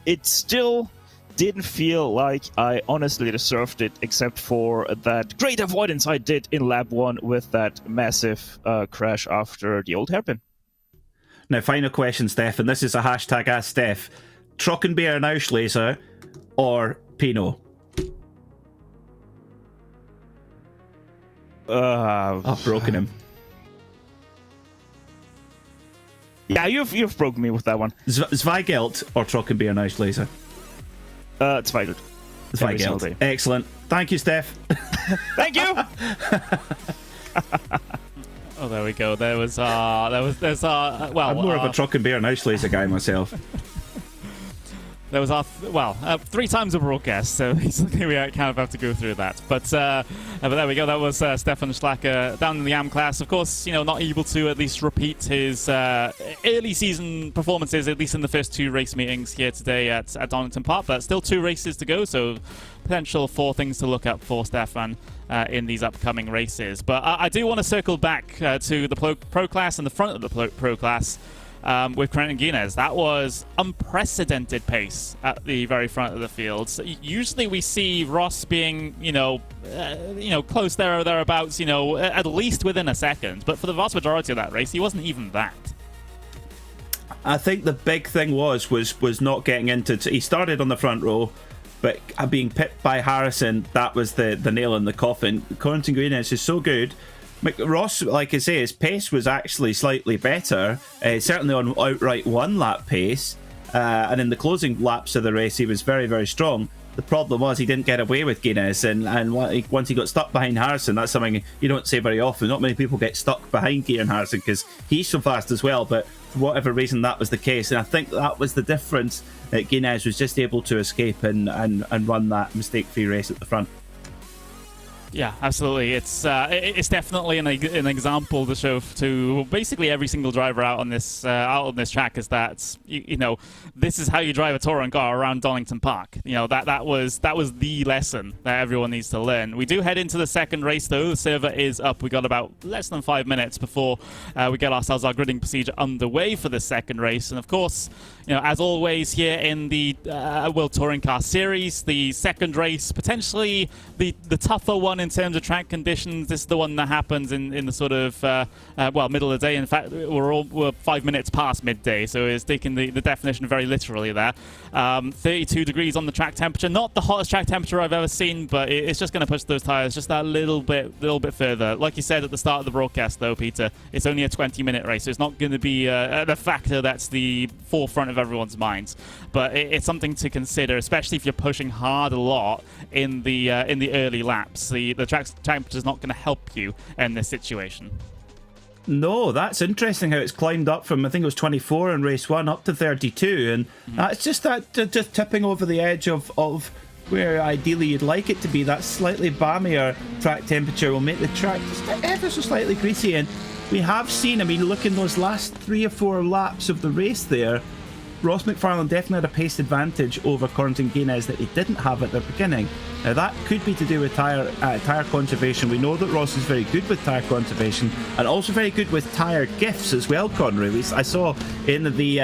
it still didn't feel like I honestly deserved it, except for that great avoidance I did in lap 1 with that massive crash after the old hairpin. Now, final question, Steph, and this is a hashtag Ask Steph. Trockenbeer and Auslöser or Pinot? I've broken him. Yeah, you've broken me with that one. Zweigelt or Trockenbeer and Auslöser? Zweigelt. Zweigelt. Excellent. Thank you, Steph. Thank you. Oh, there we go. There's well. I'm more of a Trockenbeer and Auslöser guy myself. There was our 3 times a broadcast, so basically we kind of have to go through that. But there we go. That was Stefan Schlacker down in the AM class. Of course, not able to at least repeat his early season performances, at least in the first 2 race meetings here today at Donington Park. But still 2 races to go, so potential 4 things to look up for Stefan in these upcoming races. But I do want to circle back to the pro class and the front of the pro class. with Quentin Guinness. That was unprecedented pace at the very front of the field. So usually we see Ross being, close there or thereabouts, at least within a second. But for the vast majority of that race, he wasn't even that. I think the big thing was not getting into. He started on the front row, but being pipped by Harrison, that was the nail in the coffin. Quentin Guinness is so good. Ross, like I say, his pace was actually slightly better, certainly on outright one-lap pace, and in the closing laps of the race, he was very, very strong. The problem was he didn't get away with Guinness, and once he got stuck behind Harrison, that's something you don't say very often. Not many people get stuck behind Kieran Harrison because he's so fast as well, but for whatever reason, that was the case, and I think that was the difference. That Guinness was just able to escape and run that mistake-free race at the front. Yeah, absolutely. It's definitely an example to show to basically every single driver out on this track, is that this is how you drive a touring car around Donington Park. That was the lesson that everyone needs to learn. We do head into the second race though. The server is up. We got about less than 5 minutes before we get ourselves our gridding procedure underway for the second race, and of course, as always here in the World Touring Car Series, the second race potentially the tougher one in terms of track conditions. This is the one that happens in the sort of middle of the day. In fact, we're 5 minutes past midday, so it's taking the definition very literally there. 32 degrees on the track temperature, not the hottest track temperature I've ever seen, but it's just going to push those tires just that little bit further. Like you said at the start of the broadcast, though, Peter, it's only a 20-minute race, so it's not going to be the factor that's the forefront of everyone's minds. But it's something to consider, especially if you're pushing hard a lot in the early laps. The track temperature is not going to help you in this situation. No, that's interesting how it's climbed up from, I think it was 24 in race 1 up to 32, and that's just tipping over the edge of where ideally you'd like it to be. That slightly balmier track temperature will make the track just ever so slightly greasy, and we have seen, look in those last 3 or 4 laps of the race there, Ross McFarlane definitely had a pace advantage over Quentin Guinness that he didn't have at the beginning. Now that could be to do with tyre conservation. We know that Ross is very good with tyre conservation and also very good with tyre gifts as well, Conroy. I saw in the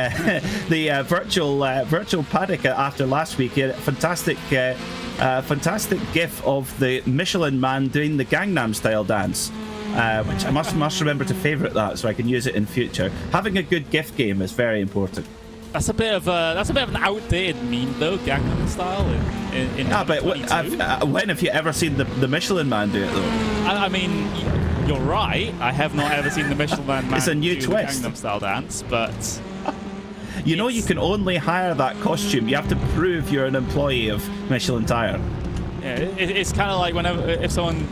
virtual paddock after last week, he had a fantastic gif of the Michelin Man doing the Gangnam Style dance. Which I must remember to favourite that so I can use it in future. Having a good gift game is very important. That's a bit of an outdated meme though, Gangnam Style. But when have you ever seen the Michelin Man do it though? You're right. I have not ever seen the Michelin Man it's a new do twist. The Gangnam Style dance, but you can only hire that costume. You have to prove you're an employee of Michelin Tire. Yeah, it's kind of like if someone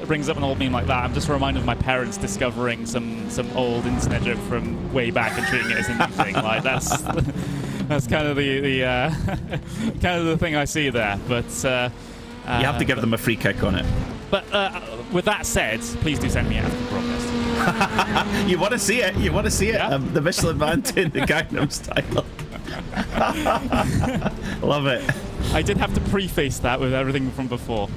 brings up an old meme like that, I'm just reminded of my parents discovering some old internet joke from way back and treating it as a new thing. Like that's kind of the thing I see there. But you have to give them a free kick on it. But with that said, please do send me out the broadcast. You want to see it? Yeah. The Michelin Man doing the Gangnam Style. Love it. I did have to preface that with everything from before,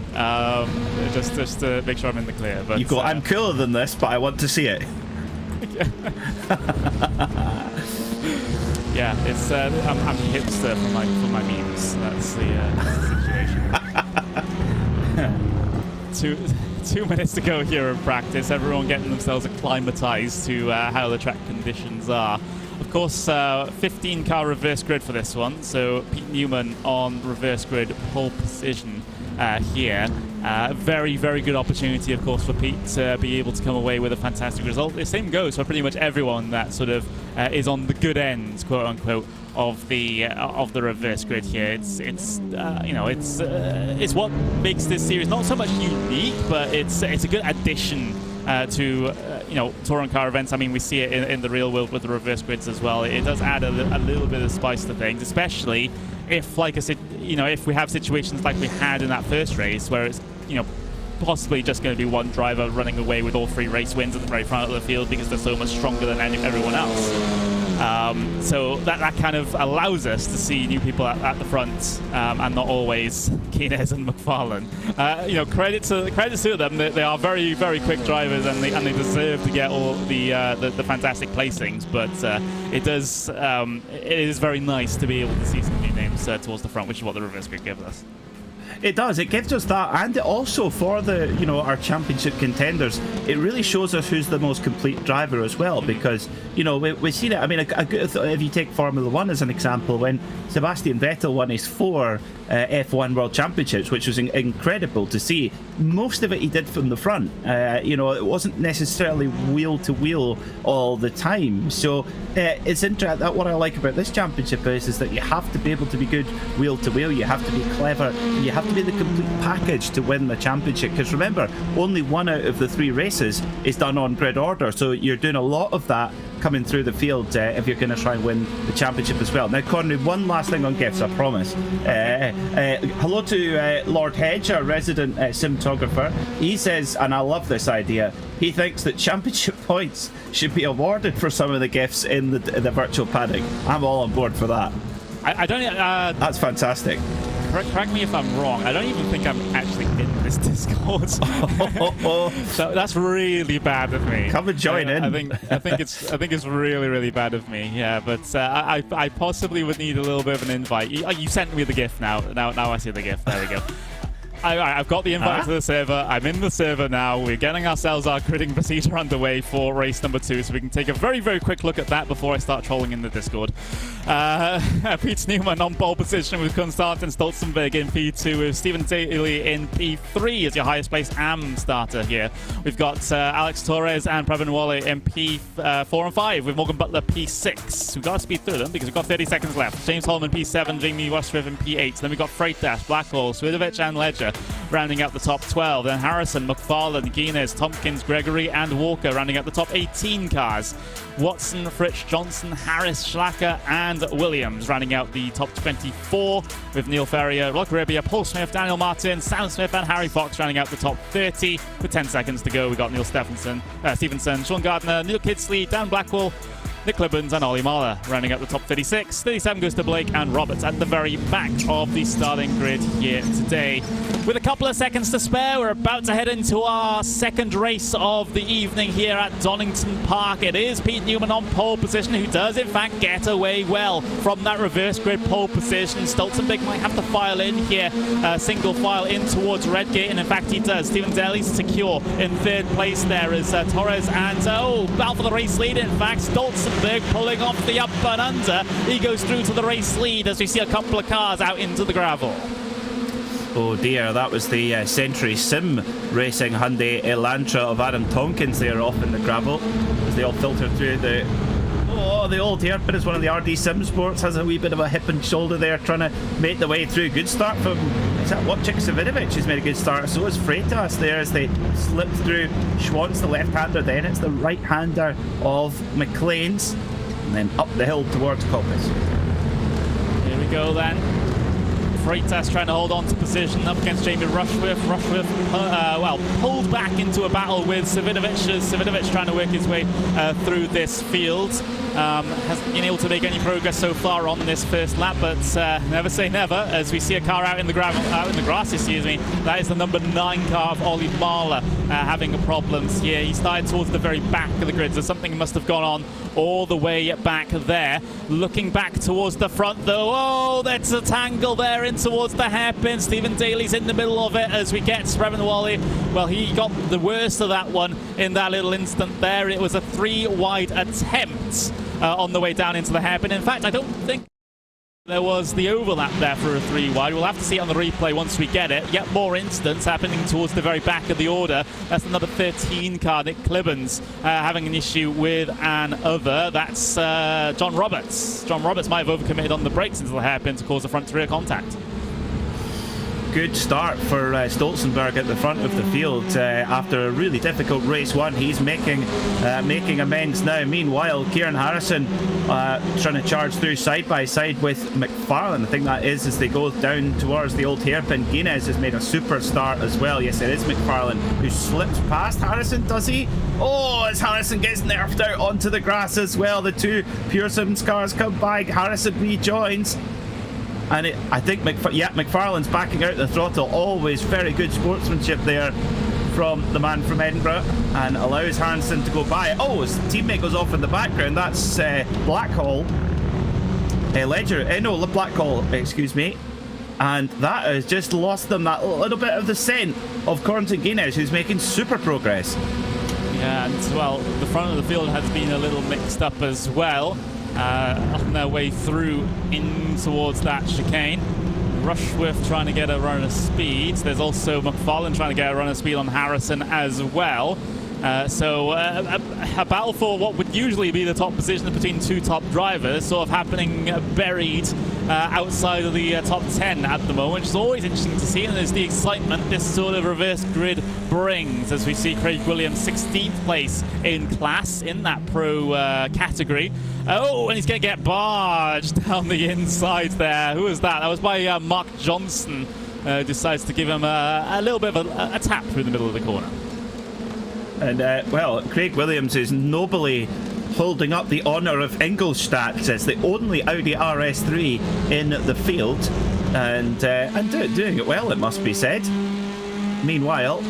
just to make sure I'm in the clear. But you go, I'm cooler than this, but I want to see it. Yeah, it's I'm hipster for my memes. That's the situation. 2 minutes to go here in practice. Everyone getting themselves acclimatized to how the track conditions are. Of course, 15-car reverse grid for this one, so Pete Newman on reverse grid pole position here. Very, very good opportunity, of course, for Pete to be able to come away with a fantastic result. The same goes for pretty much everyone that sort of is on the good end, quote unquote, of the reverse grid here. It's what makes this series not so much unique, but it's a good addition to touring car events. We see it in the real world with the reverse grids as well. It does add a little bit of spice to things, especially if, like I said, if we have situations like we had in that first race where it's possibly just going to be one driver running away with all 3 race wins at the very front of the field because they're so much stronger than everyone else. So that kind of allows us to see new people at the front, and not always Keenes and McFarlane. Credit to them. They are very, very quick drivers, and they deserve to get all the fantastic placings. But it is very nice to be able to see some new names towards the front, which is what the reverse grid gives us. It does. It gives us that, and it also for the our championship contenders, it really shows us who's the most complete driver as well. Because we've seen it. I mean, if you take Formula One as an example, when Sebastian Vettel won his 4 F1 World Championships, which was incredible to see. Most of it he did from the front. It wasn't necessarily wheel to wheel all the time. So it's interesting. What I like about this championship is that you have to be able to be good wheel to wheel. You have to be clever. You have to be the complete package to win the championship. Because remember, only 1 out of the 3 races is done on grid order. So you're doing a lot of that coming through the field if you're going to try and win the championship as well. Now, Connery, one last thing on gifts, I promise. Hello to Lord Hedge, our resident cinematographer. He says, and I love this idea, he thinks that championship points should be awarded for some of the gifts in the virtual paddock. I'm all on board for that. I don't. That's fantastic. Correct me if I'm wrong. I don't even think I'm actually in this Discord. So that's really bad of me. Come and join in. I think it's really, really bad of me. Yeah, but I possibly would need a little bit of an invite. You sent me the gift now. Now I see the gift. There we go. I've got the invite to the server. I'm in the server now. We're getting ourselves our gridding procedure underway for race number 2, so we can take a very, very quick look at that before I start trolling in the Discord. Pete Newman on pole position with Konstantin Stolzenberg in P2, with Stephen Daly in P3 as your highest placed AM starter here. We've got Alex Torres and Previn Wally in P4 and 5, with Morgan Butler P6. We've got to speed through them because we've got 30 seconds left. James Holman P7, Jamie Westcliff in P8. Then we've got Freitas, Blackhall, Swidovic and Ledger rounding out the top 12. Then Harrison, McFarlane, Guinness, Tompkins, Gregory and Walker rounding out the top 18 cars. Watson, Fritz, Johnson, Harris, Schlacker and Williams rounding out the top 24, with Neil Ferrier, Rod Ribia, Paul Smith, Daniel Martin, Sam Smith and Harry Fox rounding out the top 30 with 10 seconds to go. We've got Neil Stevenson, Sean Gardner, Neil Kidsley, Dan Blackwell, Nick Clibbons and Ollie Mahler rounding up the top 36. 37 goes to Blake and Roberts at the very back of the starting grid here today. With a couple of seconds to spare, we're about to head into our second race of the evening here at Donington Park. It is Pete Newman on pole position, who does in fact get away well from that reverse grid pole position. Stolzenberg might have to file in here, single file in towards Redgate, and in fact he does. Stephen Daly's secure in 3rd place there as Torres and battle for the race lead. In fact, Stolzenberg pulling off the up and under. He goes through to the race lead as we see a couple of cars out into the gravel. Oh dear, that was the Century Sim Racing Hyundai Elantra of Adam Tompkins there off in the gravel as they all filter through the old hairpin. Is one of the RD Sim Sports, has a wee bit of a hip and shoulder there trying to make the way through. Good start from, is that Wojciech Savinovic who's made a good start? So is Freitas there as they slip through. Schwantz the left-hander, then it's the right-hander of McLean's, and then up the hill towards Coppice. Here we go then. Freitas trying to hold on to position up against Jamie Rushworth. Rushworth, pulled back into a battle with Savinovic. Savinovic trying to work his way through this field. Hasn't been able to make any progress so far on this first lap, but never say never as we see a car out in the grass, excuse me. That is the number 9 car of Ollie Mahler having problems here. He started towards the very back of the grid, so something must have gone on all the way back there. Looking back towards the front though, oh, that's a tangle there in towards the hairpin. Stephen Daly's in the middle of it as we get Previn Wally. Well, he got the worst of that one in that little instant there. It was a 3-wide attempt on the way down into the hairpin. In fact, I don't think there was the overlap there for a 3-wide. We'll have to see it on the replay once we get it. Yet more incidents happening towards the very back of the order. That's the number 13 car, Nick Clibbons, having an issue with an other. That's John Roberts. John Roberts might have overcommitted on the brakes into the hairpin to cause a front-to-rear contact. good start for Stolzenberg at the front of the field after a really difficult race one. He's making amends now. Meanwhile, Kieran Harrison trying to charge through side by side with McFarlane. I think that is as they go down towards the old hairpin. Guinness has made a super start as well. Yes, it is McFarlane who slips past Harrison, does he? Oh, as Harrison gets nerfed out onto the grass as well. The two Pure Sims cars come by. Harrison rejoins. And I think McFarlane's backing out the throttle. Always very good sportsmanship there from the man from Edinburgh, and allows Harrison to go by. Oh, his teammate goes off in the background. That's Blackhall. Blackhall, excuse me. And that has just lost them that little bit of the scent of Cornton Guinness, who's making super progress. Yeah, and well, the front of the field has been a little mixed up as well. On their way through in towards that chicane. Rushworth trying to get a run of speed. There's also McFarlane trying to get a run of speed on Harrison as well. So a battle for what would usually be the top position between two top drivers sort of happening buried outside of the top 10 at the moment, which is always interesting to see, and there's the excitement this sort of reverse grid brings as we see Craig Williams 16th place in class in that pro category. Oh, and he's going to get barged down the inside there. Who was that? That was by Mark Johnson. Decides to give him a little bit of a tap through the middle of the corner. And, well, Craig Williams is nobly holding up the honour of Ingolstadt as the only Audi RS3 in the field. And doing it well, it must be said. Meanwhile,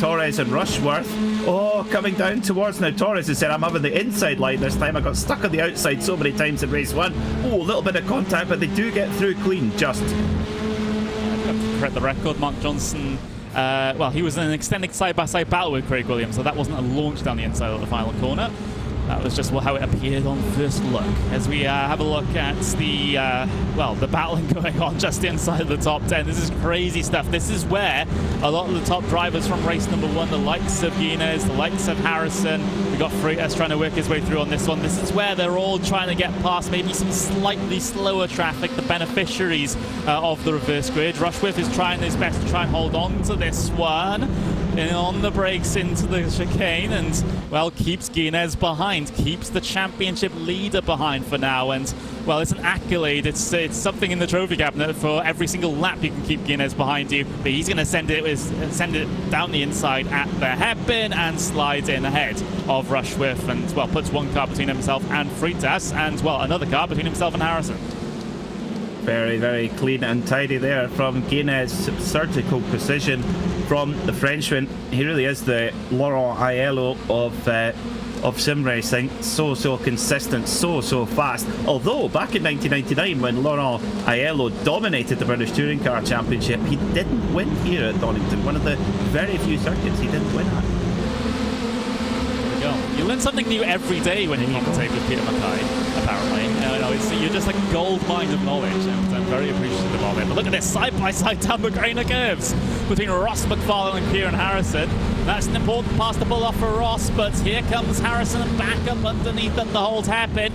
Torres and Rushworth, coming down towards now. Torres has said, I'm having the inside line this time. I got stuck on the outside so many times in race one. A little bit of contact, but they do get through clean, just. Correct the record, Mark Johnson. Well, he was in an extended side-by-side battle with Craig Williams, so that wasn't a launch down the inside of the final corner. That was just how it appeared on first look. As we have a look at the battling going on just inside the top 10. This is crazy stuff. This is where a lot of the top drivers from race number one, the likes of Guinness, the likes of Harrison, we got Freitas trying to work his way through on this one. This is where they're all trying to get past maybe some slightly slower traffic, the beneficiaries of the reverse grid. Rushworth is trying his best to try and hold on to this one. And on the brakes into the chicane, and well, keeps Guinness behind, keeps the championship leader behind for now. And well, it's an accolade, it's something in the trophy cabinet. For every single lap you can keep Guinness behind you, but he's going to send it down the inside at the hairpin and slides in ahead of Rushworth, and well, puts one car between himself and Freitas, and well, another car between himself and Harrison. Very, very clean and tidy there from Guinness. Surgical precision from the Frenchman. He really is the Laurent Aiello of sim racing. So consistent, so fast. Although back in 1999, when Laurent Aiello dominated the British Touring Car Championship, he didn't win here at Donington. One of the very few circuits he didn't win at. You learn something new every day when you commentate with Peter Mackay, apparently. You're just a gold mine of knowledge, and I'm very appreciative of it. But look at this side-by-side down the grainer curves between Ross McFarlane and Kieran Harrison. That's an important pass to pull off for Ross, but here comes Harrison and back up underneath at the whole hairpin.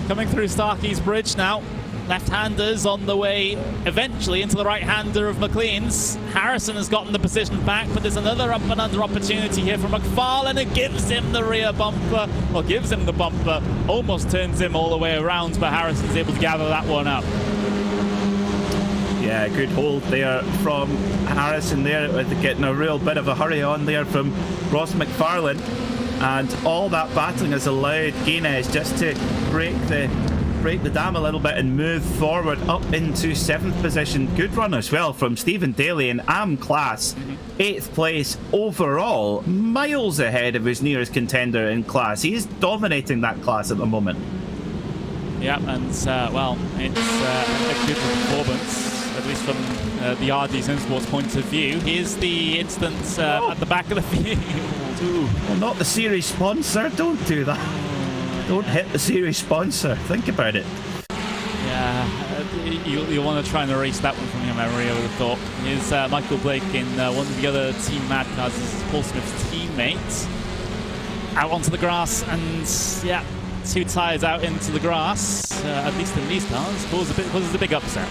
Coming through Starkey's Bridge now. Left-handers on the way eventually into the right-hander of McLean's. Harrison has gotten the position back, but there's another up and under opportunity here from McFarlane. It gives him the rear bumper, or gives him the bumper, almost turns him all the way around, but Harrison's able to gather that one up. Yeah, good hold there from Harrison there, with getting a real bit of a hurry on there from Ross McFarlane. And all that battling has allowed Guinness just to break the dam a little bit and move forward up into 7th position. Good run as well from Stephen Daly in AM class. 8th place overall, miles ahead of his nearest contender in class. He is dominating that class at the moment. Yeah, and well, it's a good performance, at least from the RD Simsports point of view. Here's the instance at the back of the field. Ooh. Well, not the series sponsor, don't do that. Don't hit the series sponsor. Think about it. Yeah, you'll want to try and erase that one from your memory, I would have thought. Here's Michael Blake in one of the other Team Mad cars. This is Paul Smith's teammate. Out onto the grass, and yeah, 2 tyres out into the grass, at least in these cars, causes a big upset.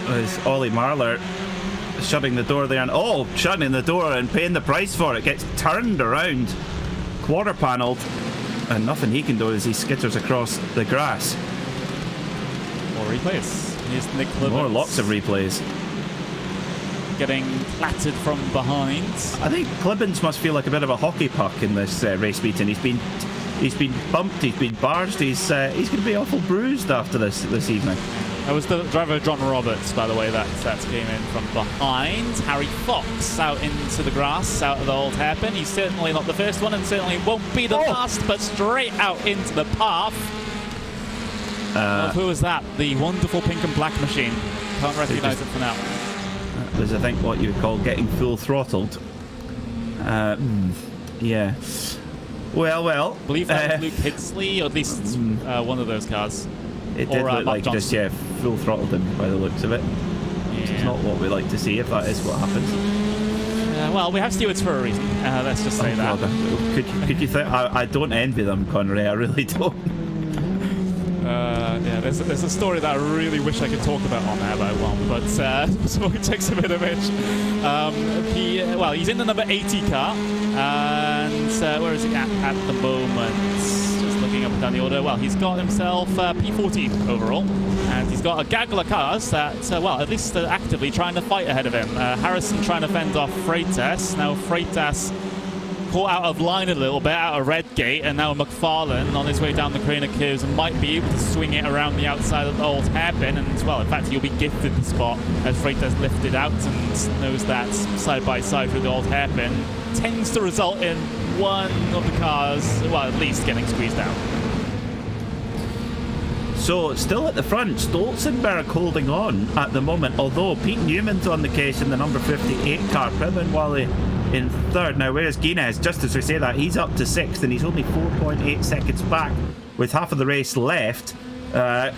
There's Ollie Marler shutting the door there, and shutting the door and paying the price for it. Gets turned around, quarter panelled, and nothing he can do as he skitters across the grass. More replays. Here's Nick Clemens. More, lots of replays. Getting clattered from behind. I think Clibbins must feel like a bit of a hockey puck in this race meeting. He's been bumped, he's been barged, he's going to be awful bruised after this evening. That was the driver John Roberts, by the way, that came in from behind. Harry Fox out into the grass, out of the old hairpin. He's certainly not the first one and certainly won't be the last, but straight out into the path. Who was that? The wonderful pink and black machine. Can't recognise it for now. That was, I think, what you would call getting full throttled. Yeah. Well. I believe that was Luke Hidsley, or at least one of those cars. It did look like Johnson. just, full throttled him by the looks of it. Which is not what we like to see if that is what happens. Well, we have stewards for a reason. Let's just say that. God. Could you think? I don't envy them, Connery. I really don't. There's a story that I really wish I could talk about on there, but I won't. But so it takes a bit of it. He's in the number 80 car, and where is he at the moment? Just looking up and down the order. Well, he's got himself P14 overall, and he's got a gaggle of cars that, at least actively trying to fight ahead of him. Harrison trying to fend off Freitas. Now Freitas caught out of line a little bit, out of Redgate, and now McFarlane on his way down the Craner curves and might be able to swing it around the outside of the old hairpin, and in fact he'll be gifted the spot as Freitas lifted out and knows that side by side through the old hairpin tends to result in one of the cars, at least getting squeezed out. So, still at the front, Stolzenberg holding on at the moment, although Pete Newman's on the case in the number 58 car, Privin Wally in third. Now, whereas Guinness, just as we say that, he's up to sixth and he's only 4.8 seconds back with half of the race left.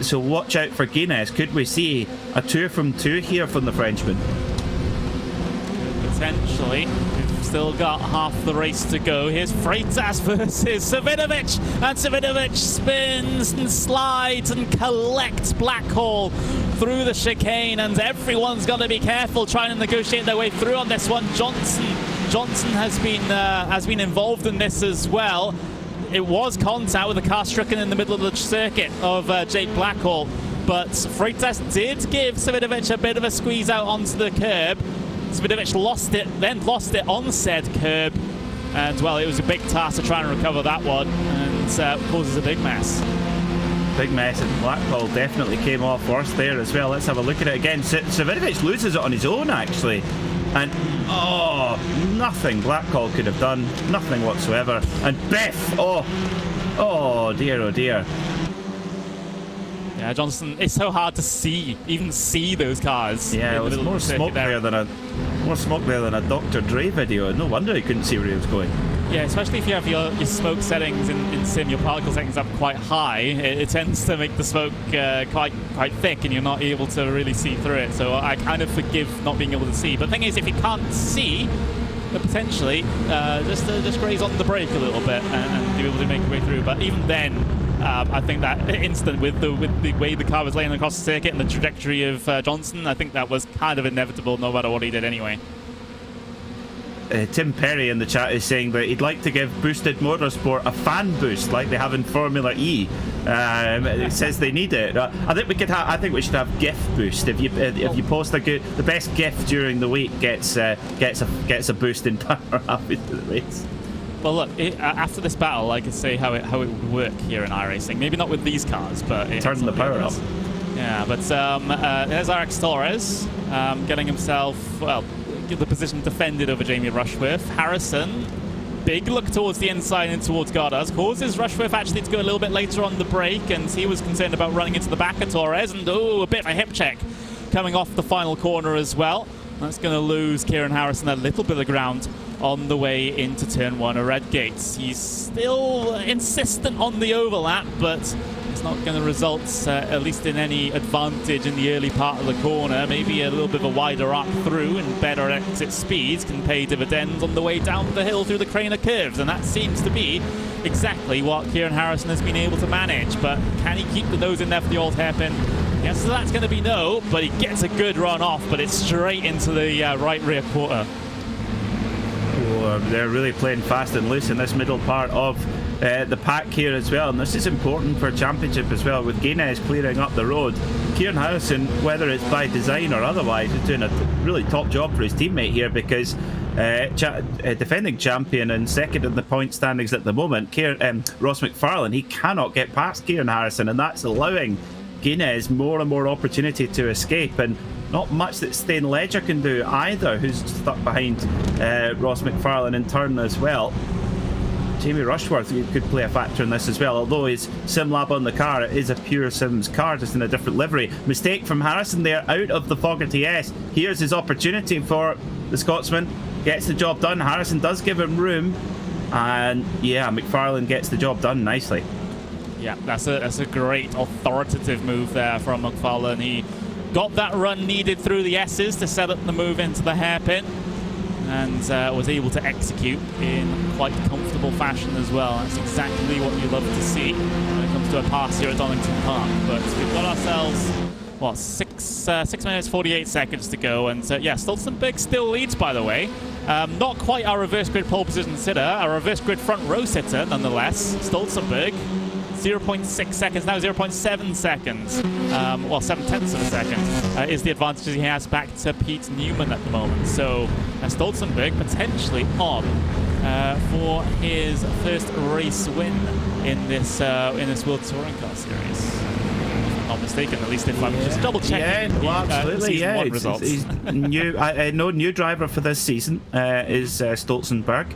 So watch out for Guinness. Could we see a 2 from 2 here from the Frenchman? Potentially. We've still got half the race to go. Here's Freitas versus Savinovic, and Savinovic spins and slides and collects Blackhall through the chicane, and everyone's got to be careful trying to negotiate their way through on this one. Johnson has been involved in this as well. It was contact with a car stricken in the middle of the circuit of Jake Blackhall, but Freitas did give Savinovic a bit of a squeeze out onto the curb. Savinovic lost it on said curb, and it was a big task to try and recover that one, and causes a big mess. Big mess, and Blackhall definitely came off worse there as well. Let's have a look at it again. Savinovic loses it on his own, actually. And, nothing Blackhall could have done. Nothing whatsoever. And Biff, oh dear. Yeah, Johnson, it's so hard to even see those cars. Yeah, it was more smoke there than a Dr. Dre video. No wonder he couldn't see where he was going. Yeah, especially if you have your smoke settings in sim, your particle settings up quite high, it tends to make the smoke quite thick, and you're not able to really see through it. So I kind of forgive not being able to see. But the thing is, if you can't see, then potentially just graze on the brake a little bit and be able to make your way through. But even then, I think that instant with the way the car was laying across the circuit and the trajectory of Johnson, I think that was kind of inevitable no matter what he did anyway. Tim Perry in the chat is saying that he'd like to give Boosted Motorsport a fan boost like they have in Formula E. It says they need it. I think we should have gift boost. If you post the best gift during the week gets a boost in power after the race. Well, look, after this battle, I could say how it would work here in iRacing. Maybe not with these cars, but turn the power up. Yeah, but there's RX Torres getting himself the position defended over Jamie Rushworth. Harrison, big look towards the inside and towards Goddard, causes Rushworth actually to go a little bit later on the brake, and he was concerned about running into the back of Torres, and a bit of a hip check coming off the final corner as well. That's going to lose Kieran Harrison a little bit of ground on the way into turn 1 of Redgate. He's still insistent on the overlap, but it's not going to result, at least in any advantage in the early part of the corner. Maybe a little bit of a wider arc through and better exit speeds can pay dividends on the way down the hill through the Craner curves, and that seems to be exactly what Kieran Harrison has been able to manage. But can he keep the nose in there for the old hairpin? Guess that's going to be no, but he gets a good run off, but it's straight into the right rear quarter. Oh, they're really playing fast and loose in this middle part of the pack here as well, and this is important for championship as well, with Gaines clearing up the road. Kieran Harrison, whether it's by design or otherwise, is doing a really top job for his teammate here, because defending champion and second in the point standings at the moment, Ross McFarlane, he cannot get past Kieran Harrison, and that's allowing Gaines more and more opportunity to escape, and not much that Stain Ledger can do either, who's stuck behind Ross McFarlane in turn as well. Jamie Rushworth could play a factor in this as well, although his SimLab on the car is a pure Sims car, just in a different livery. Mistake from Harrison there, out of the Fogarty S. Here's his opportunity for the Scotsman. Gets the job done. Harrison does give him room, and yeah, McFarlane gets the job done nicely. Yeah, that's a great authoritative move there from McFarlane. He got that run needed through the S's to set up the move into the hairpin, and was able to execute in quite comfortable fashion as well. That's exactly what you love to see when it comes to a pass here at Donington Park. But we've got ourselves, what, 6 minutes 48 seconds to go, and yeah, Stolzenberg still leads, by the way. Not quite our reverse grid pole position sitter, our reverse grid front row sitter nonetheless. Stolzenberg 0.6 seconds, now 0.7 seconds, well, 7/10 of a second is the advantage he has back to Pete Newman at the moment. So Stolzenberg potentially on for his first race win in this World Touring Car Series. If I'm not mistaken, at least if I'm just double checking. Yeah, well, absolutely, season one results. He's new. No new driver for this season is Stolzenberg.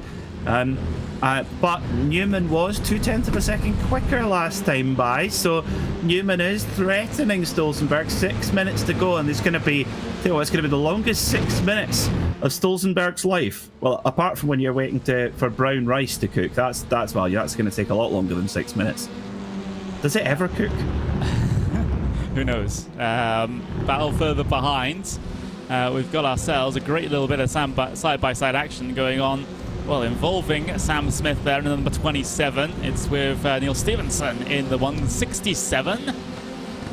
But Newman was 0.2 of a second quicker last time by, so Newman is threatening Stolzenberg. 6 minutes to go, and it's going to be, it's going to be the longest 6 minutes of Stolzenberg's life. Well, apart from when you're waiting for brown rice to cook, that's going to take a lot longer than 6 minutes. Does it ever cook? Who knows? Battle further behind. We've got ourselves a great little bit of side-by-side action going on. Well, involving Sam Smith there in number 27. It's with Neil Stevenson in the 167.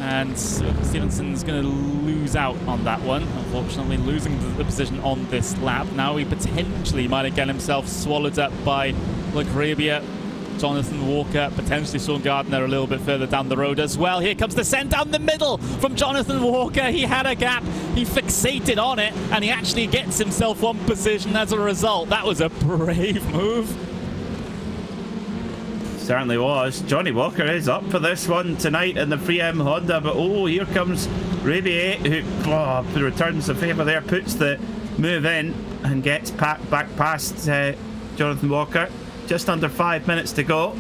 And Stevenson's going to lose out on that one, unfortunately, losing the position on this lap. Now he potentially might get himself swallowed up by Lagrabia, Jonathan Walker, potentially Sean Gardner a little bit further down the road as well. Here comes the send down the middle from Jonathan Walker. He had a gap, he fixated on it, and he actually gets himself one position as a result. That was a brave move. Certainly was. Johnny Walker is up for this one tonight in the 3M Honda, but oh, here comes Rabier, who returns the favour there, puts the move in and gets back past Jonathan Walker. Just under 5 minutes to go.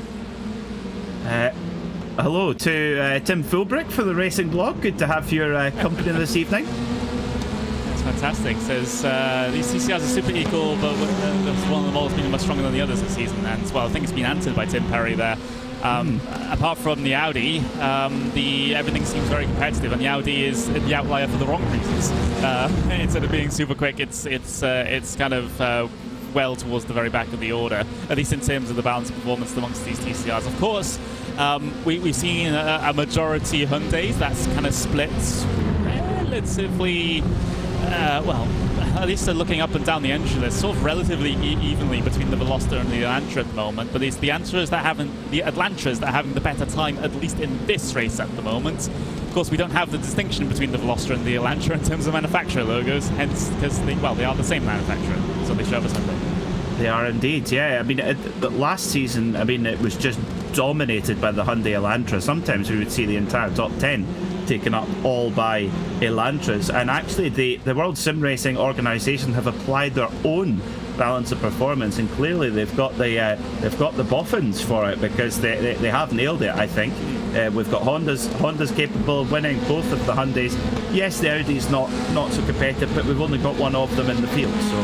Hello to Tim Philbrick for the Racing Blog. Good to have your company this evening. That's fantastic. Says these TCRs are super equal, but one of them always been much stronger than the others this season. And well, I think it's been answered by Tim Perry there. Apart from the Audi, everything seems very competitive, and the Audi is the outlier for the wrong reasons. Instead of being super quick, it's kind of well towards the very back of the order, at least in terms of the balance of performance amongst these TCRs. Of course, we've seen a majority Hyundais that's kind of split relatively, well, at least looking up and down the entry list, sort of relatively evenly between the Veloster and the Elantra at the moment. But it's the Elantras that are having the better time, at least in this race at the moment. Of course, we don't have the distinction between the Veloster and the Elantra in terms of manufacturer logos, hence because they are the same manufacturer, so they show up as Hyundai. They are indeed, yeah. I mean, last season, it was just dominated by the Hyundai Elantra. Sometimes we would see the entire top 10 taken up all by Elantras, and actually the World Sim Racing organisation have applied their own balance of performance, and clearly they've got the boffins for it, because they have nailed it, I think. We've got Honda's capable of winning both of the Hyundais. Yes, the Audi's not so competitive, but we've only got one of them in the field, so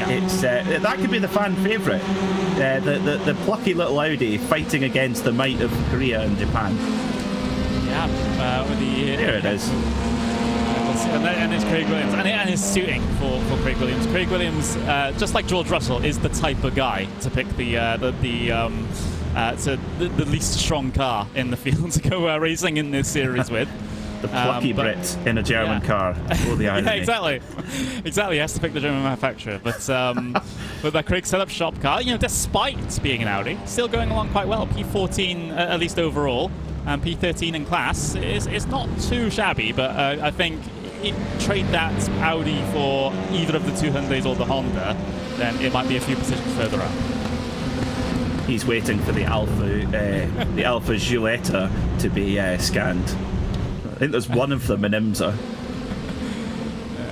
it's that could be the fan favourite. The plucky little Audi fighting against the might of Korea and Japan. Yeah, there it is. And it's Craig Williams, and it's suiting for Craig Williams. Craig Williams, just like George Russell, is the type of guy to pick the least strong car in the field to go racing in this series with. The plucky Brit in a German car. Oh, the irony. Yeah, exactly. Exactly. He has to pick the German manufacturer. But with that Craig setup shop car, despite being an Audi, still going along quite well. P14 at least overall, and P13 in class is not too shabby. But I think trade that Audi for either of the two Hyundais or the Honda, then it might be a few positions further up. He's waiting for the Alfa Giulietta to be scanned. I think there's one of them in IMSA.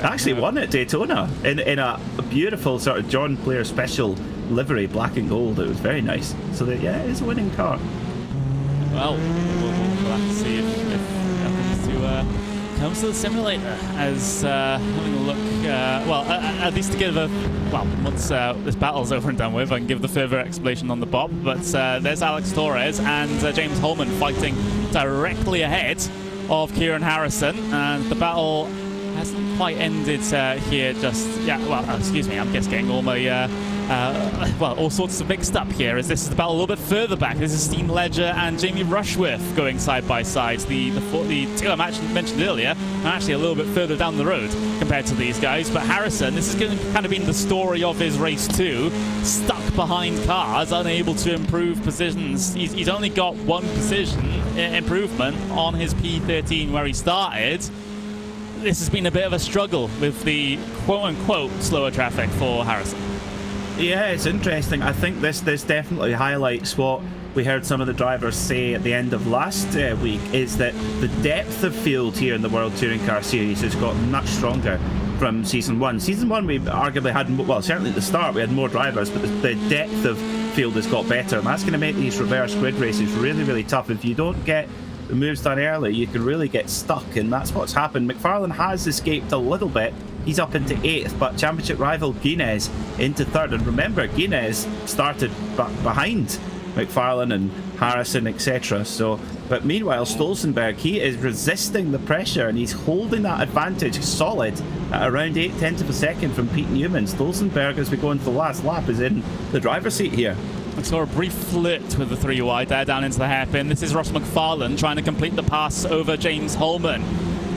Actually won at Daytona in a beautiful sort of John Player special livery, black and gold. It was very nice. So that, yeah, it's a winning car. Well, we'll have to see if that comes to the simulator as having a look. At least to give once this battle's over and done with, I can give the further explanation on the Bob. But there's Alex Torres and James Holman fighting directly ahead of Kieran Harrison, and the battle hasn't quite ended here just yet. Well, excuse me, I'm just getting all my all sorts of mixed up here, as this is the battle a little bit further back. This is Steam Ledger and Jamie Rushworth going side by side. The two I mentioned earlier are actually a little bit further down the road compared to these guys. But Harrison, this is going to kind of been the story of his race too. Stuck behind cars, unable to improve positions. He's only got one position improvement on his P13 where he started. This has been a bit of a struggle with the quote-unquote slower traffic for Harrison. Yeah, it's interesting. I think this definitely highlights what we heard some of the drivers say at the end of last week, is that the depth of field here in the World Touring Car Series has got much stronger from Season 1. Season 1 we arguably had, certainly at the start we had more drivers, but the depth of field has got better, and that's going to make these reverse grid races really, really tough. If you don't get the moves done early, you can really get stuck, and that's what's happened. McFarlane has escaped a little bit. He's up into 8th, but championship rival Guinness into 3rd. And remember, Guinness started behind McFarlane and Harrison, etc. But meanwhile, Stolzenberg, he is resisting the pressure, and he's holding that advantage solid at around 0.8 of a second from Pete Newman. Stolzenberg, as we go into the last lap, is in the driver's seat here. I saw a brief flirt with the 3 wide there down into the hairpin. This is Ross McFarlane trying to complete the pass over James Holman.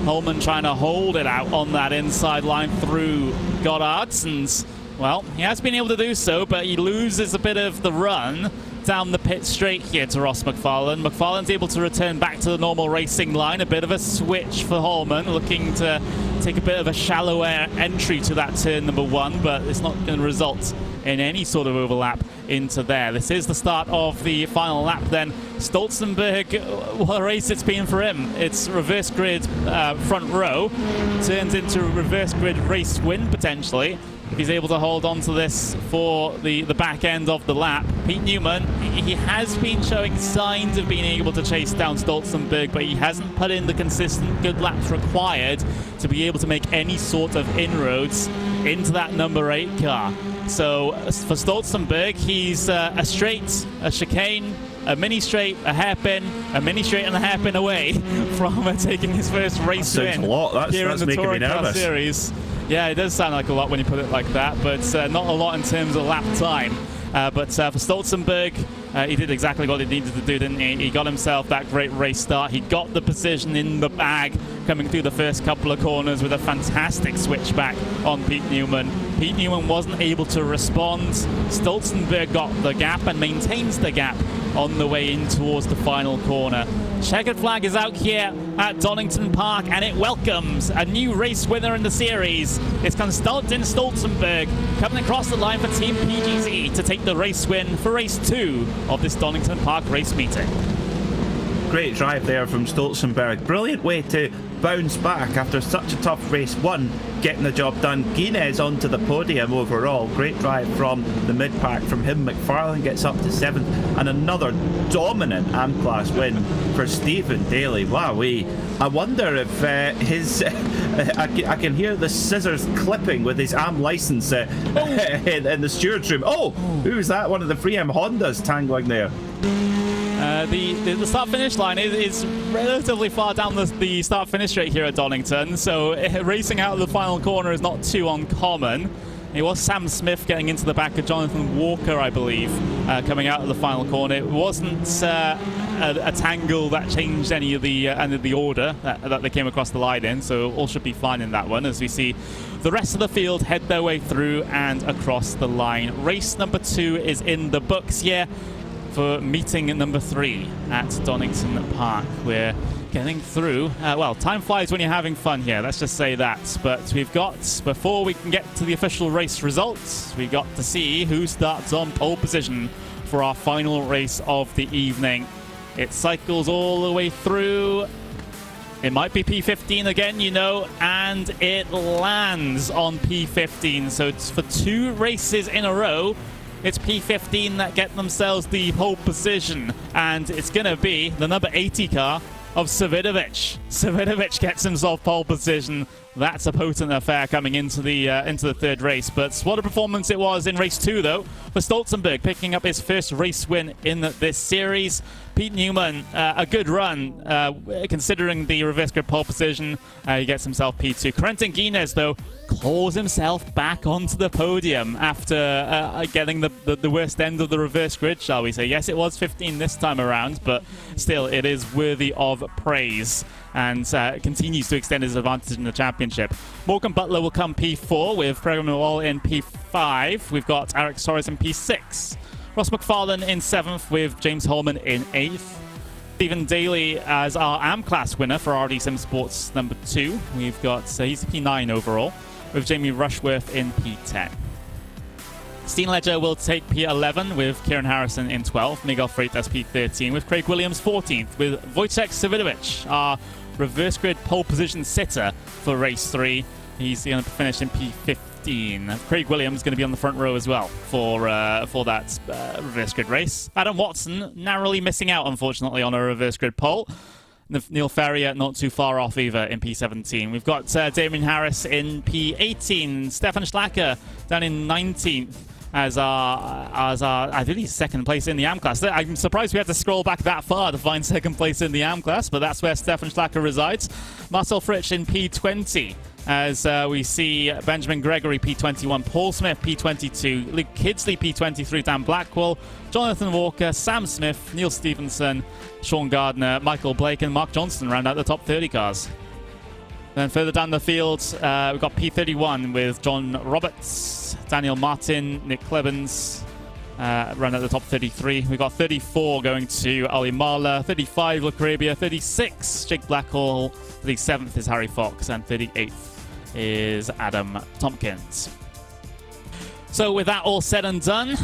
Holman trying to hold it out on that inside line through Goddard's, and well, he has been able to do so, but he loses a bit of the run down the pit straight here to Ross McFarlane. McFarlane's able to return back to the normal racing line. A bit of a switch for Holman, looking to take a bit of a shallower entry to that turn number 1, but it's not going to result in any sort of overlap into there. This is the start of the final lap then. Stolzenberg, what a race it's been for him. It's reverse grid front row, turns into a reverse grid race win potentially, if he's able to hold on to this for the back end of the lap. Pete Newman, he has been showing signs of being able to chase down Stolzenberg, but he hasn't put in the consistent good laps required to be able to make any sort of inroads into that number 8 car. So for Stolzenberg, he's a straight, a chicane, a mini straight, a hairpin, a mini straight and a hairpin away from taking his first race win here in the Touring Car Series. Yeah, it does sound like a lot when you put it like that, but not a lot in terms of lap time. But for Stolzenberg, he did exactly what he needed to do, didn't he? He got himself that great race start. He got the position in the bag coming through the first couple of corners with a fantastic switchback on Pete Newman. Pete Newman wasn't able to respond. Stolzenberg got the gap and maintains the gap on the way in towards the final corner. Checkered flag is out here at Donington Park, and it welcomes a new race winner in the series. It's Konstantin Stolzenberg coming across the line for Team PGZ to take the race win for race 2 of this Donington Park race meeting. Great drive there from Stolzenberg. Brilliant way to bounce back after such a tough race 1, getting the job done. Guinness onto the podium overall. Great drive from the mid-pack from him. McFarlane gets up to 7th, and another dominant AM-Class win for Stephen Daly. Wowee. I wonder if his... I can hear the scissors clipping with his AM license in the steward's room. Oh, who was that? One of the 3M Hondas tangling there. The start-finish line is relatively far down the start-finish straight here at Donington, so racing out of the final corner is not too uncommon. It was Sam Smith getting into the back of Jonathan Walker, I believe, coming out of the final corner. It wasn't a tangle that changed any of the order that they came across the line in, so all should be fine in that one as we see the rest of the field head their way through and across the line. Race number 2 is in the books here for meeting number 3 at Donington Park. We're getting through. Well, time flies when you're having fun here, let's just say that. But we've got, before we can get to the official race results, we got to see who starts on pole position for our final race of the evening. It cycles all the way through. It might be P15 again, you know, and it lands on P15. So it's for 2 races in a row. It's P15 that get themselves the pole position, and it's going to be the number 80 car of Savidovic. Savidovic gets himself pole position. That's a potent affair coming into the third race. But what a performance it was in race 2, though, for Stolzenberg, picking up his first race win in this series. Pete Newman, a good run, considering the reverse grid pole position. He gets himself P2. Quentin Guinness, though, claws himself back onto the podium after getting the worst end of the reverse grid, shall we say. Yes, it was 15 this time around, but still, it is worthy of praise and continues to extend his advantage in the championship. Morgan Butler will come P4 with Craig Wall in P5. We've got Eric Torres in P6. Ross McFarlane in 7th with James Holman in 8th. Stephen Daly as our AM class winner for RD Sim Sports number 2. We've got, he's P9 overall, with Jamie Rushworth in P10. Steen Ledger will take P11 with Kieran Harrison in 12th. Miguel Freitas P13 with Craig Williams 14th with Wojciech Savidovic, our reverse grid pole position sitter for race 3. He's going to finish in P15. Craig Williams going to be on the front row as well for that reverse grid race. Adam Watson narrowly missing out, unfortunately, on a reverse grid pole. Neil Ferrier not too far off either in P17. We've got Damien Harris in P18. Stefan Schlacker down in 19th as our I think he's second place in the AM class. I'm surprised we had to scroll back that far to find second place in the AM class, but that's where Stefan Schlacker resides. Marcel Fritsch in P20 as we see Benjamin Gregory P21, Paul Smith P22, Luke Kidsley P23, Dan Blackwell, Jonathan Walker, Sam Smith, Neil Stevenson, Sean Gardner, Michael Blake and Mark Johnston round out the top 30 cars. Then further down the field, we've got P31 with John Roberts, Daniel Martin, Nick Clebens, round out the top 33. We've got 34 going to Ali Marla, 35 Lacrabia, 36 Jake Blackhall, 37th is Harry Fox, and 38th is Adam Tompkins. So with that all said and done,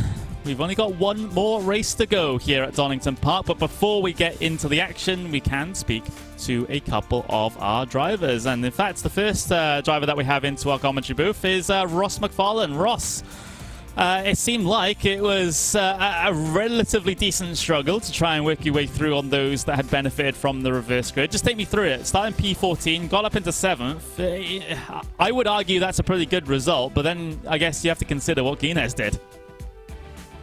we've only got one more race to go here at Donington Park, but before we get into the action, we can speak to a couple of our drivers. And in fact, the first driver that we have into our commentary booth is Ross McFarlane. Ross, it seemed like it was a relatively decent struggle to try and work your way through on those that had benefited from the reverse grid. Just take me through it. Starting P14, got up into 7th. I would argue that's a pretty good result, but then I guess you have to consider what Guinness did.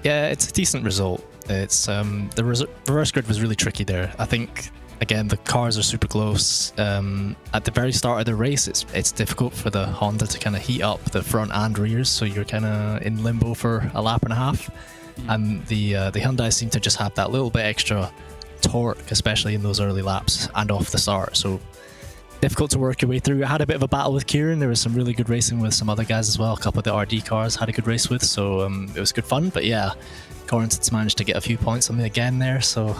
Yeah, it's a decent result. It's the reverse grid was really tricky there. I think, again, the cars are super close. At the very start of the race, it's difficult for the Honda to kind of heat up the front and rears, so you're kind of in limbo for a lap and a half. And the Hyundai seem to just have that little bit extra torque, especially in those early laps and off the start. So difficult to work your way through. I had a bit of a battle with Kieran. There was some really good racing with some other guys as well. A couple of the RD cars had a good race with, so it was good fun. But yeah, Corinthians managed to get a few points on me again there, so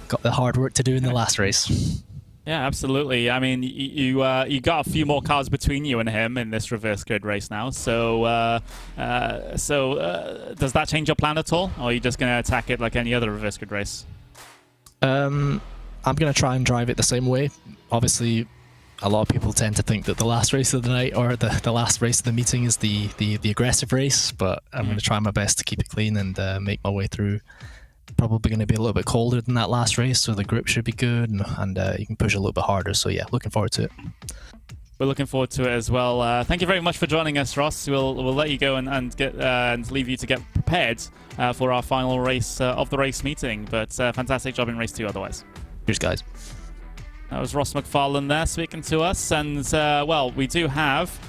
got the hard work to do in the last race. Yeah, absolutely. I mean, you got a few more cars between you and him in this reverse grid race now. So does that change your plan at all, or are you just going to attack it like any other reverse grid race? I'm going to try and drive it the same way. Obviously, a lot of people tend to think that the last race of the night or the last race of the meeting is the aggressive race, but I'm going to try my best to keep it clean and make my way through. Probably going to be a little bit colder than that last race, so the grip should be good and you can push a little bit harder. So yeah, looking forward to it. We're looking forward to it as well. Thank you very much for joining us, Ross. We'll let you go and leave you to get prepared for our final race of the race meeting. But fantastic job in race 2 otherwise. Cheers, guys. That was Ross McFarlane there speaking to us. And, well, we do have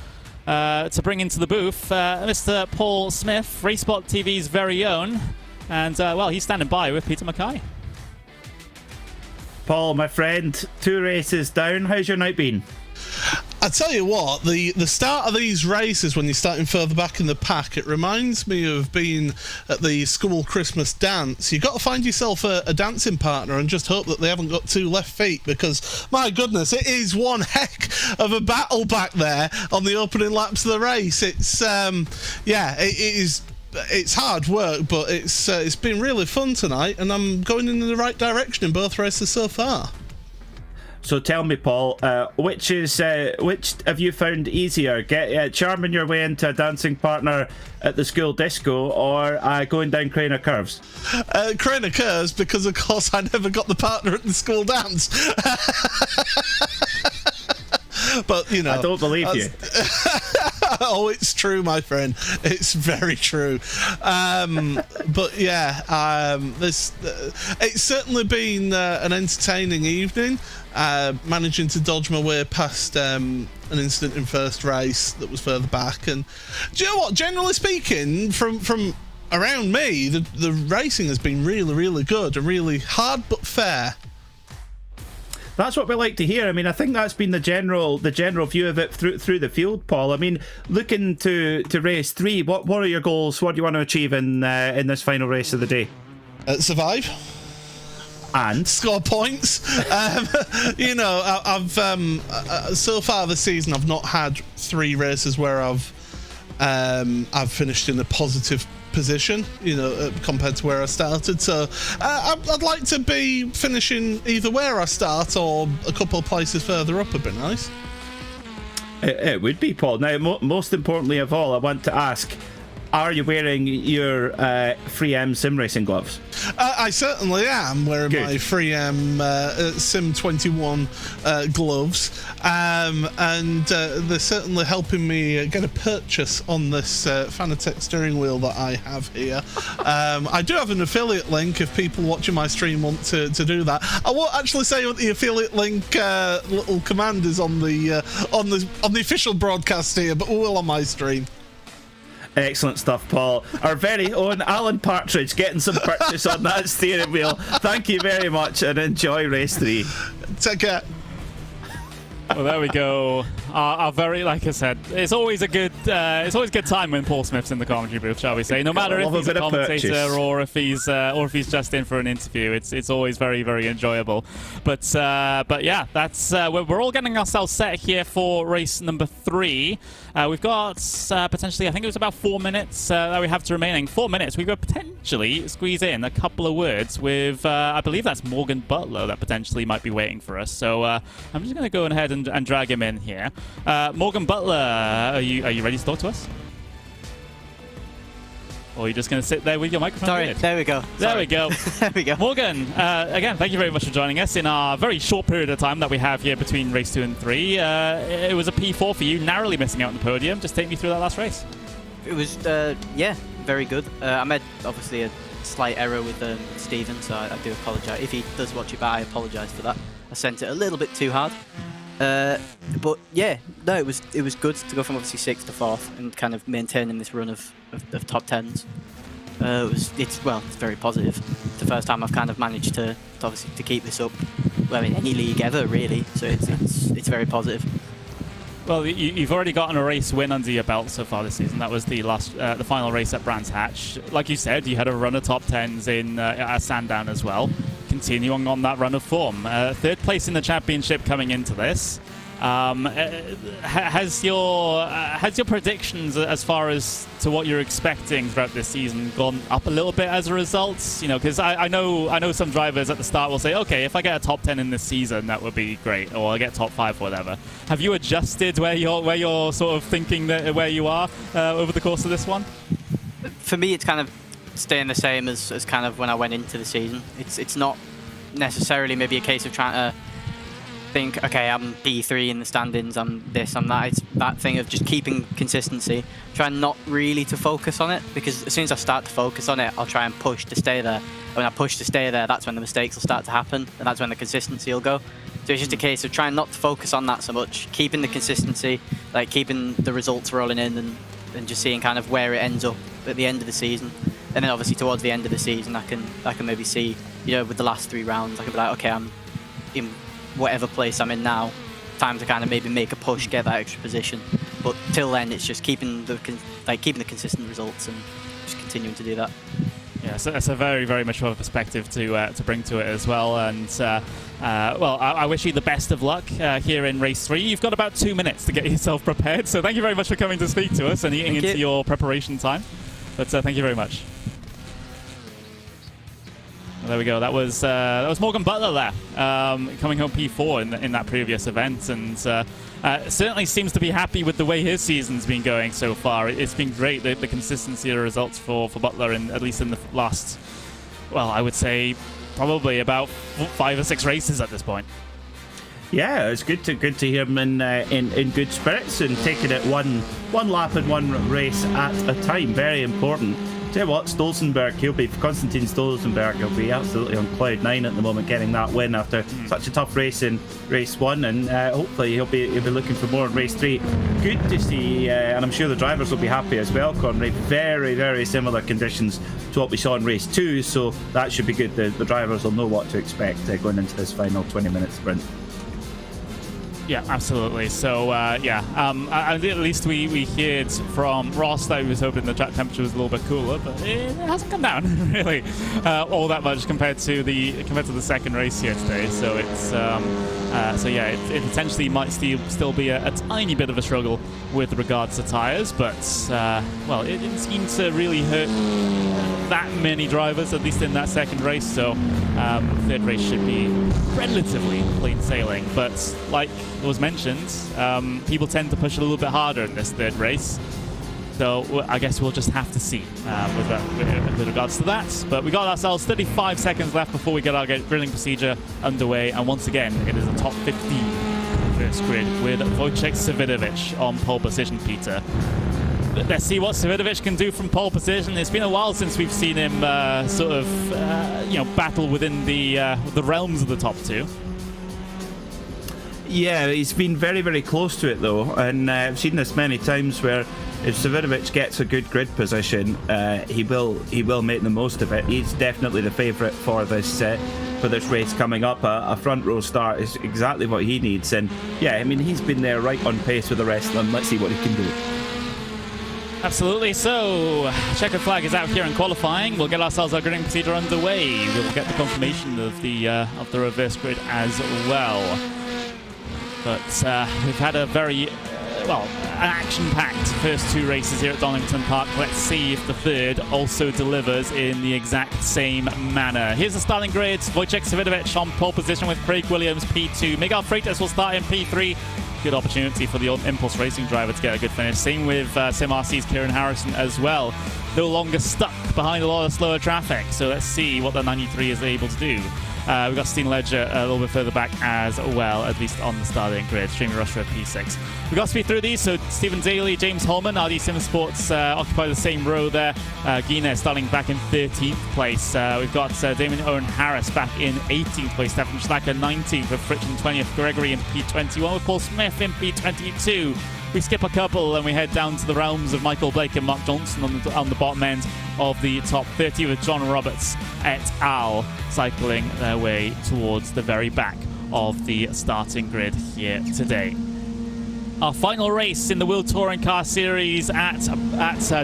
to bring into the booth Mr. Paul Smith, RaceSpotTV's very own. And, well, he's standing by with Peter Mackay. Paul, my friend, 2 races down. How's your night been? I tell you what, the start of these races, when you're starting further back in the pack, it reminds me of being at the school Christmas dance. You've got to find yourself a dancing partner and just hope that they haven't got 2 left feet, because, my goodness, it is one heck of a battle back there on the opening laps of the race. It's, it is... It's hard work, but it's been really fun tonight, and I'm going in the right direction in both races so far. So tell me, Paul, which have you found easier, charming your way into a dancing partner at the school disco, or going down Craner Curves? Craner Curves, because of course I never got the partner at the school dance. But you know, I don't believe you. Oh, it's true, my friend. It's very true. But yeah, it's certainly been an entertaining evening. Managing to dodge my way past an incident in first race that was further back, and do you know what? Generally speaking, from around me, the racing has been really, really good and really hard but fair. That's what we like to hear. I mean, I think that's been the general view of it through the field, Paul. I mean, looking to race 3, what are your goals? What do you want to achieve in this final race of the day? Survive. And score points. You know, I've so far this season I've not had 3 races where I've finished in a positive position, you know, compared to where I started. So I'd like to be finishing either where I start or a couple of places further up. Would be nice. It would be, Paul. Now, most importantly of all, I want to ask, are you wearing your 3M sim racing gloves? I certainly am wearing my 3M Sim 21 gloves, and they're certainly helping me get a purchase on this Fanatec steering wheel that I have here. I do have an affiliate link if people watching my stream want to do that. I won't actually say what the affiliate link little command is on the official broadcast here, but we will on my stream. Excellent stuff, Paul. Our very own Alan Partridge getting some purchase on that steering wheel. Thank you very much, and enjoy race 3. Take care. Well, there we go. Our very, like I said, it's always good time when Paul Smith's in the commentary booth, shall we say? No matter if he's a commentator or if he's just in for an interview, it's always very, very enjoyable. But yeah, that's we're all getting ourselves set here for race number 3. We've got potentially, I think it was about 4 minutes that we have to remaining. 4 minutes. We could potentially squeeze in a couple of words with, I believe that's Morgan Butler that potentially might be waiting for us. So I'm just going to go ahead and drag him in here. Morgan Butler, are you ready to talk to us? Or are you just going to sit there with your microphone? Sorry, there we go. There we go. There we go. Morgan, again, thank you very much for joining us in our very short period of time that we have here between race 2 and 3. It was a P4 for you, narrowly missing out on the podium. Just take me through that last race. It was, yeah, very good. I made, obviously, a slight error with Stephen, so I do apologise. If he does watch it back, I apologise for that. I sent it a little bit too hard. But yeah, no, it was good to go from obviously 6th to 4th and kind of maintaining this run of top 10s. It's very positive. It's the first time I've kind of managed to obviously to keep this up, well, in any league ever really. So it's very positive. Well, you've already gotten a race win under your belt so far this season. That was the final race at Brands Hatch. Like you said, you had a run of top 10s in at Sandown as well. Continuing on that run of form. 3rd place in the championship coming into this. Has your predictions as far as to what you're expecting throughout this season gone up a little bit as a result? You know, because I know some drivers at the start will say, okay, if I get a top 10 in this season, that would be great, or I get top 5 or whatever. Have you adjusted where you're sort of thinking that where you are over the course of this one? For me, it's kind of staying the same as kind of when I went into the season. It's not necessarily maybe a case of trying to think, okay, I'm P3 in the standings, I'm this, I'm that. It's that thing of just keeping consistency, trying not really to focus on it, because as soon as I start to focus on it, I'll try and push to stay there. And when I push to stay there, that's when the mistakes will start to happen, and that's when the consistency will go. So it's just a case of trying not to focus on that so much, keeping the consistency, like keeping the results rolling in, and just seeing kind of where it ends up at the end of the season. And then obviously towards the end of the season, I can maybe see, you know, with the last 3 rounds, I can be like, okay, I'm in whatever place I'm in now, time to kind of maybe make a push, get that extra position. But till then, it's just keeping the consistent results and just continuing to do that. Yeah, so that's a very, very mature perspective to bring to it as well. And well, I wish you the best of luck here in race 3. You've got about 2 minutes to get yourself prepared. So thank you very much for coming to speak to us and eating into your preparation time. But thank you very much. There we go. That was Morgan Butler there, coming home P4 in that previous event, and certainly seems to be happy with the way his season's been going so far. It's been great, the consistency of results for Butler, at least in the last, well, I would say probably about 5 or 6 races at this point. Yeah, it's good to hear him in good spirits and taking it one lap and one race at a time. Very important. Tell you what, Konstantin Stolzenberg will be absolutely on cloud 9 at the moment, getting that win after such a tough race in race 1, and hopefully he'll be looking for more in race 3. Good to see, and I'm sure the drivers will be happy as well, Conrad. Very, very similar conditions to what we saw in race 2, so that should be good. The drivers will know what to expect going into this final 20-minute sprint. Yeah, absolutely. So, yeah, at least we heard from Ross that he was hoping the track temperature was a little bit cooler, but it hasn't come down really all that much compared to the second race here today. So it's so yeah, it potentially might still be a tiny bit of a struggle with regards to tyres, but well, it didn't seem to really hurt that many drivers, at least in that second race. So third race should be relatively plain sailing, but like was mentioned, people tend to push a little bit harder in this third race, so I guess we'll just have to see with regards to that. But we got ourselves 35 seconds left before we get our grilling procedure underway, and once again it is a top 15 first grid with Wojciech Savidovic on pole position. Peter, let's see what Savidovic can do from pole position. It's been a while since we've seen him sort of battle within the realms of the top 2. Yeah, he's been very, very close to it though, and I've seen this many times where if Savidovic gets a good grid position, he will make the most of it. He's definitely the favourite for this race coming up. A front row start is exactly what he needs, and yeah, I mean, he's been there right on pace with the rest of them. Let's see what he can do. Absolutely. So, checkered flag is out here in qualifying. We'll get ourselves our gridding procedure underway. We'll get the confirmation of the reverse grid as well. But we've had a very, action-packed first 2 races here at Donington Park. Let's see if the third also delivers in the exact same manner. Here's the starting grid. Wojciech Savidovic on pole position with Craig Williams, P2. Miguel Freitas will start in P3. Good opportunity for the Impulse Racing driver to get a good finish. Same with Sim RC's Kieran Harrison as well. No longer stuck behind a lot of slower traffic. So let's see what the 93 is able to do. We've got Steen Ledger a little bit further back as well, at least on the starting grid. Jamie Rushford P6. We've got to speed through these. So Stephen Daly, James Holman, RD Sim Sports occupy the same row there. Guinness starting back in 13th place. We've got Damon Owen Harris back in 18th place. Stefan Schlacker 19th with Fritz in 20th. Gregory in P21 with Paul Smith in P22. We skip a couple and we head down to the realms of Michael Blake and Mark Johnson on the bottom end of the top 30 with John Roberts et al. Cycling their way towards the very back of the starting grid here today. Our final race in the World Touring Car Series at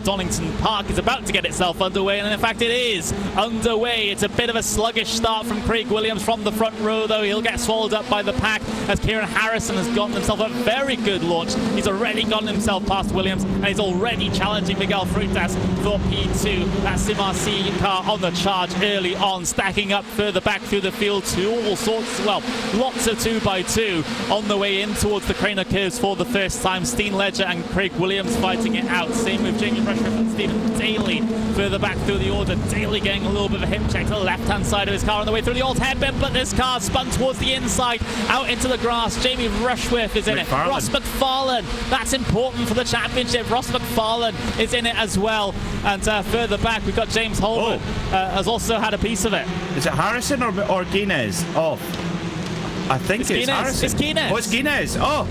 Donington Park is about to get itself underway, and in fact it is underway. It's a bit of a sluggish start from Craig Williams from the front row, though. He'll get swallowed up by the pack as Kieran Harrison has gotten himself a very good launch. He's already gotten himself past Williams, and he's already challenging Miguel Freitas for P2. That Sim RC car on the charge early on, stacking up further back through the field to all sorts, lots of 2x2 on the way in towards the Craner curves for the first time. Steen Ledger and Craig Williams fighting it out. Same with Jamie Rushford and Stephen Daly further back through the order. Daly getting a little bit of a hip check to the left-hand side of his car on the way through the old headbend, but this car spun towards the inside, out into the grass. Jamie Rushworth is in it. Ross McFarlane, that's important for the championship. Ross McFarlane is in it as well. And further back, we've got James Holman, has also had a piece of it. Is it Harrison or Guinness? Oh, I think it's Harrison. It's Guinness. Oh, it's Guinness. Oh.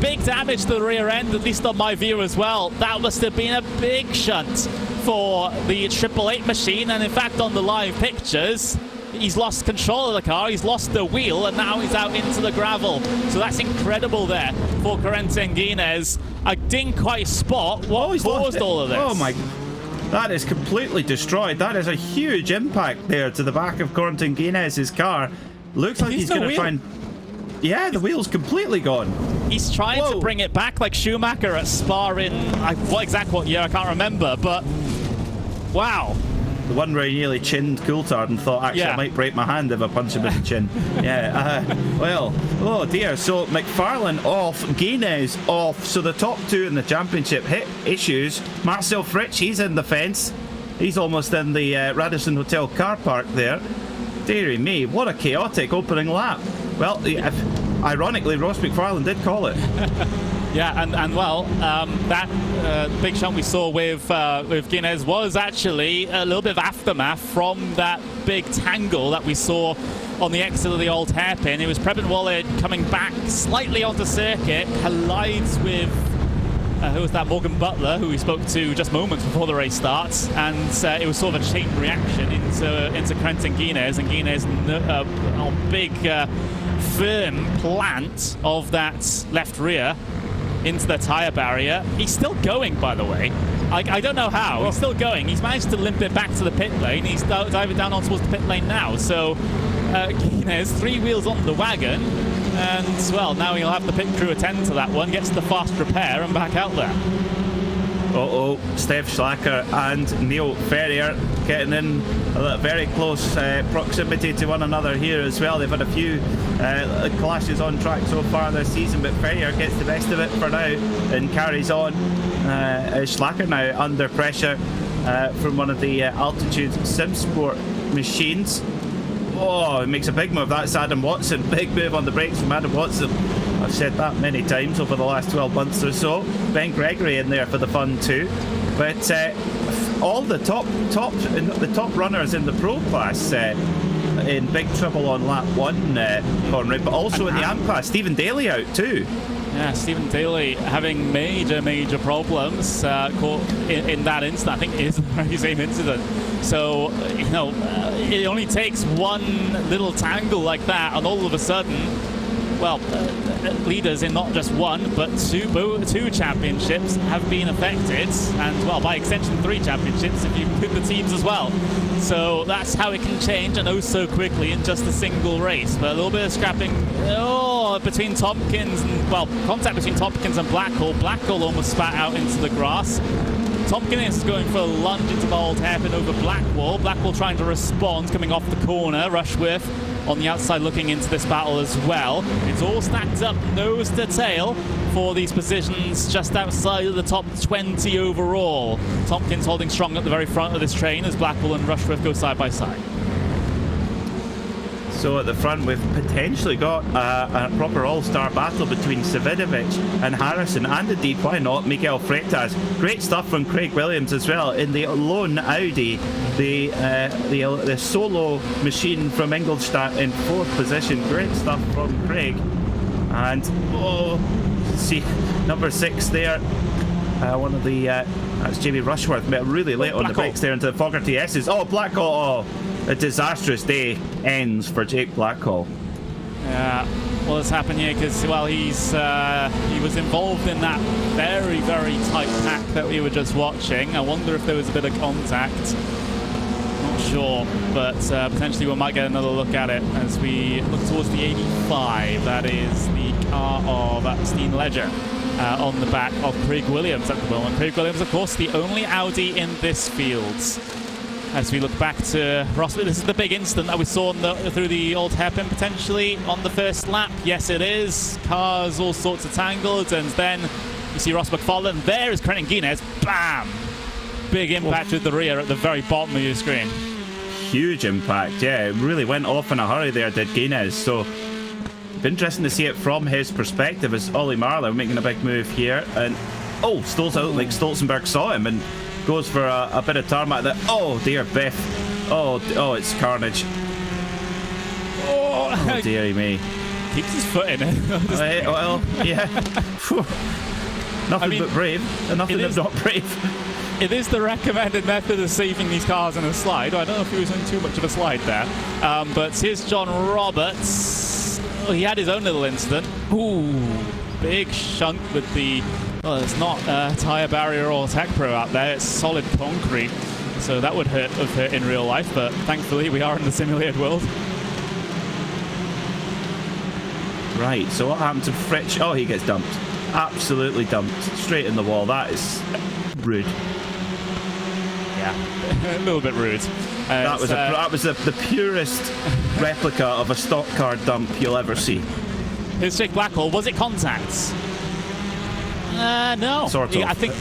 Big damage to the rear end, at least on my view as well. That must have been a big shunt for the 888 machine, and in fact on the live pictures he's lost control of the car, he's lost the wheel, and now he's out into the gravel. So that's incredible there for Corentin Guinness. I didn't quite spot what caused all of this. Oh my, that is completely destroyed. That is a huge impact there to the back of Corentin Guinness's car. Looks like he's going to try and... Yeah, the wheel's completely gone. He's trying to bring it back like Schumacher at Spa in... what year, I can't remember, but... Wow. The one where he nearly chinned Coulthard and thought, actually, I might break my hand if I punch him in the chin. Oh dear. So McFarlane off, Guinness off. So the top two in the championship hit issues. Marcel Fritsch, he's in the fence. He's almost in the Radisson Hotel car park there. Dearie me, what a chaotic opening lap. Well, ironically, Ross McFarlane did call it. Yeah, and that big shot we saw with Guinness was actually a little bit of aftermath from that big tangle that we saw on the exit of the old hairpin. It was Preben Walid coming back slightly onto circuit, collides with who was that? Morgan Butler, who we spoke to just moments before the race starts, and it was sort of a chain reaction into Corentin Guinness, and Guinness a big firm plant of that left rear into the tyre barrier. He's still going, by the way. I don't know how. He's still going. He's managed to limp it back to the pit lane. He's diving down on towards the pit lane now. So Guinness, 3 wheels on the wagon. And, well, now he'll have the pit crew attend to that one. Gets the fast repair and back out there. Steph Schlacker and Neil Ferrier getting in a very close proximity to one another here as well. They've had a few clashes on track so far this season, but Ferrier gets the best of it for now and carries on. Schlacker now under pressure from one of the Altitude SimSport machines. Oh, he makes a big move. That's Adam Watson. Big move on the brakes from Adam Watson. I've said that many times over the last 12 months or so. Ben Gregory in there for the fun too. But all the top runners in the Pro class in big trouble on lap 1, Conrad, but also in the AM class. Stephen Daly out too. Yeah, Stephen Daly having major problems caught in that incident. I think it is the very same incident. So, it only takes one little tangle like that, and all of a sudden, well, leaders in not just one, but two championships have been affected, and, well, by extension, 3 championships if you include the teams as well. So that's how it can change, and so quickly in just a single race. But a little bit of scrapping between Tompkins and, well, contact between Tompkins and Blackwell. Blackwell almost spat out into the grass. Tompkins is going for a lunge into the old hairpin over Blackwell. Blackwell trying to respond, coming off the corner. Rushworth on the outside looking into this battle as well. It's all stacked up nose to tail for these positions just outside of the top 20 overall. Tompkins holding strong at the very front of this train as Blackwell and Rushworth go side by side. So at the front we've potentially got a proper all-star battle between Savidovic and Harrison, and indeed, why not, Miguel Freitas. Great stuff from Craig Williams as well in the lone Audi, the solo machine from Ingolstadt in 4th position. Great stuff from Craig. And see number 6 there, one of the that's Jamie Rushworth, really late on the brakes there into the Fogarty S's. Blackhall, a disastrous day ends for Jake Blackhall. Yeah, well, it's happened here because, well, he was involved in that very tight pack that we were just watching. I wonder if there was a bit of contact. Not sure, but potentially we might get another look at it as we look towards the 85. That is the car of Steen Ledger on the back of Craig Williams at the moment. Craig Williams, of course, the only Audi in this field. As we look back to Ross, this is the big incident that we saw through the old hairpin potentially on the first lap. Yes, it is. Cars, all sorts of tangled, and then you see Ross McFarlane. There is Corentin Guinness. Bam! Big impact with the rear at the very bottom of your screen. Huge impact, yeah. It really went off in a hurry there, did Guinness. So, it'd be interesting to see it from his perspective as Ollie Marlow making a big move here. And, Stolzenberg saw him and goes for a bit of tarmac there. Oh dear, Biff. Oh, it's carnage. Oh dearie me. Keeps his foot in it. Well, yeah. Nothing but brave. And nothing but not brave. it is the recommended method of saving these cars in a slide. I don't know if he was in too much of a slide there. But here's John Roberts. Oh, he had his own little incident. Ooh, big shunt with the... Well, it's not tyre barrier or tech pro out there. It's solid concrete. So that would have hurt in real life. But thankfully, we are in the simulated world. Right, so what happened to Fritsch? Oh, he gets dumped. Absolutely dumped. Straight in the wall. That is rude. Yeah, a little bit rude. That was the purest replica of a stock car dump you'll ever see. Here's Jake Blackwell. Was it contacts? No. Sort of. I think...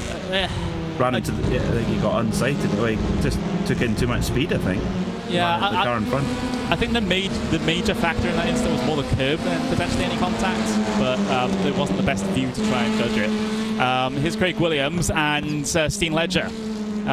Ran into the... I think he got unsighted. He just took in too much speed, I think. Yeah, the car in front. I think the major factor in that incident was more the curb than potentially any contact, but it wasn't the best view to try and judge it. Here's Craig Williams and Steen Ledger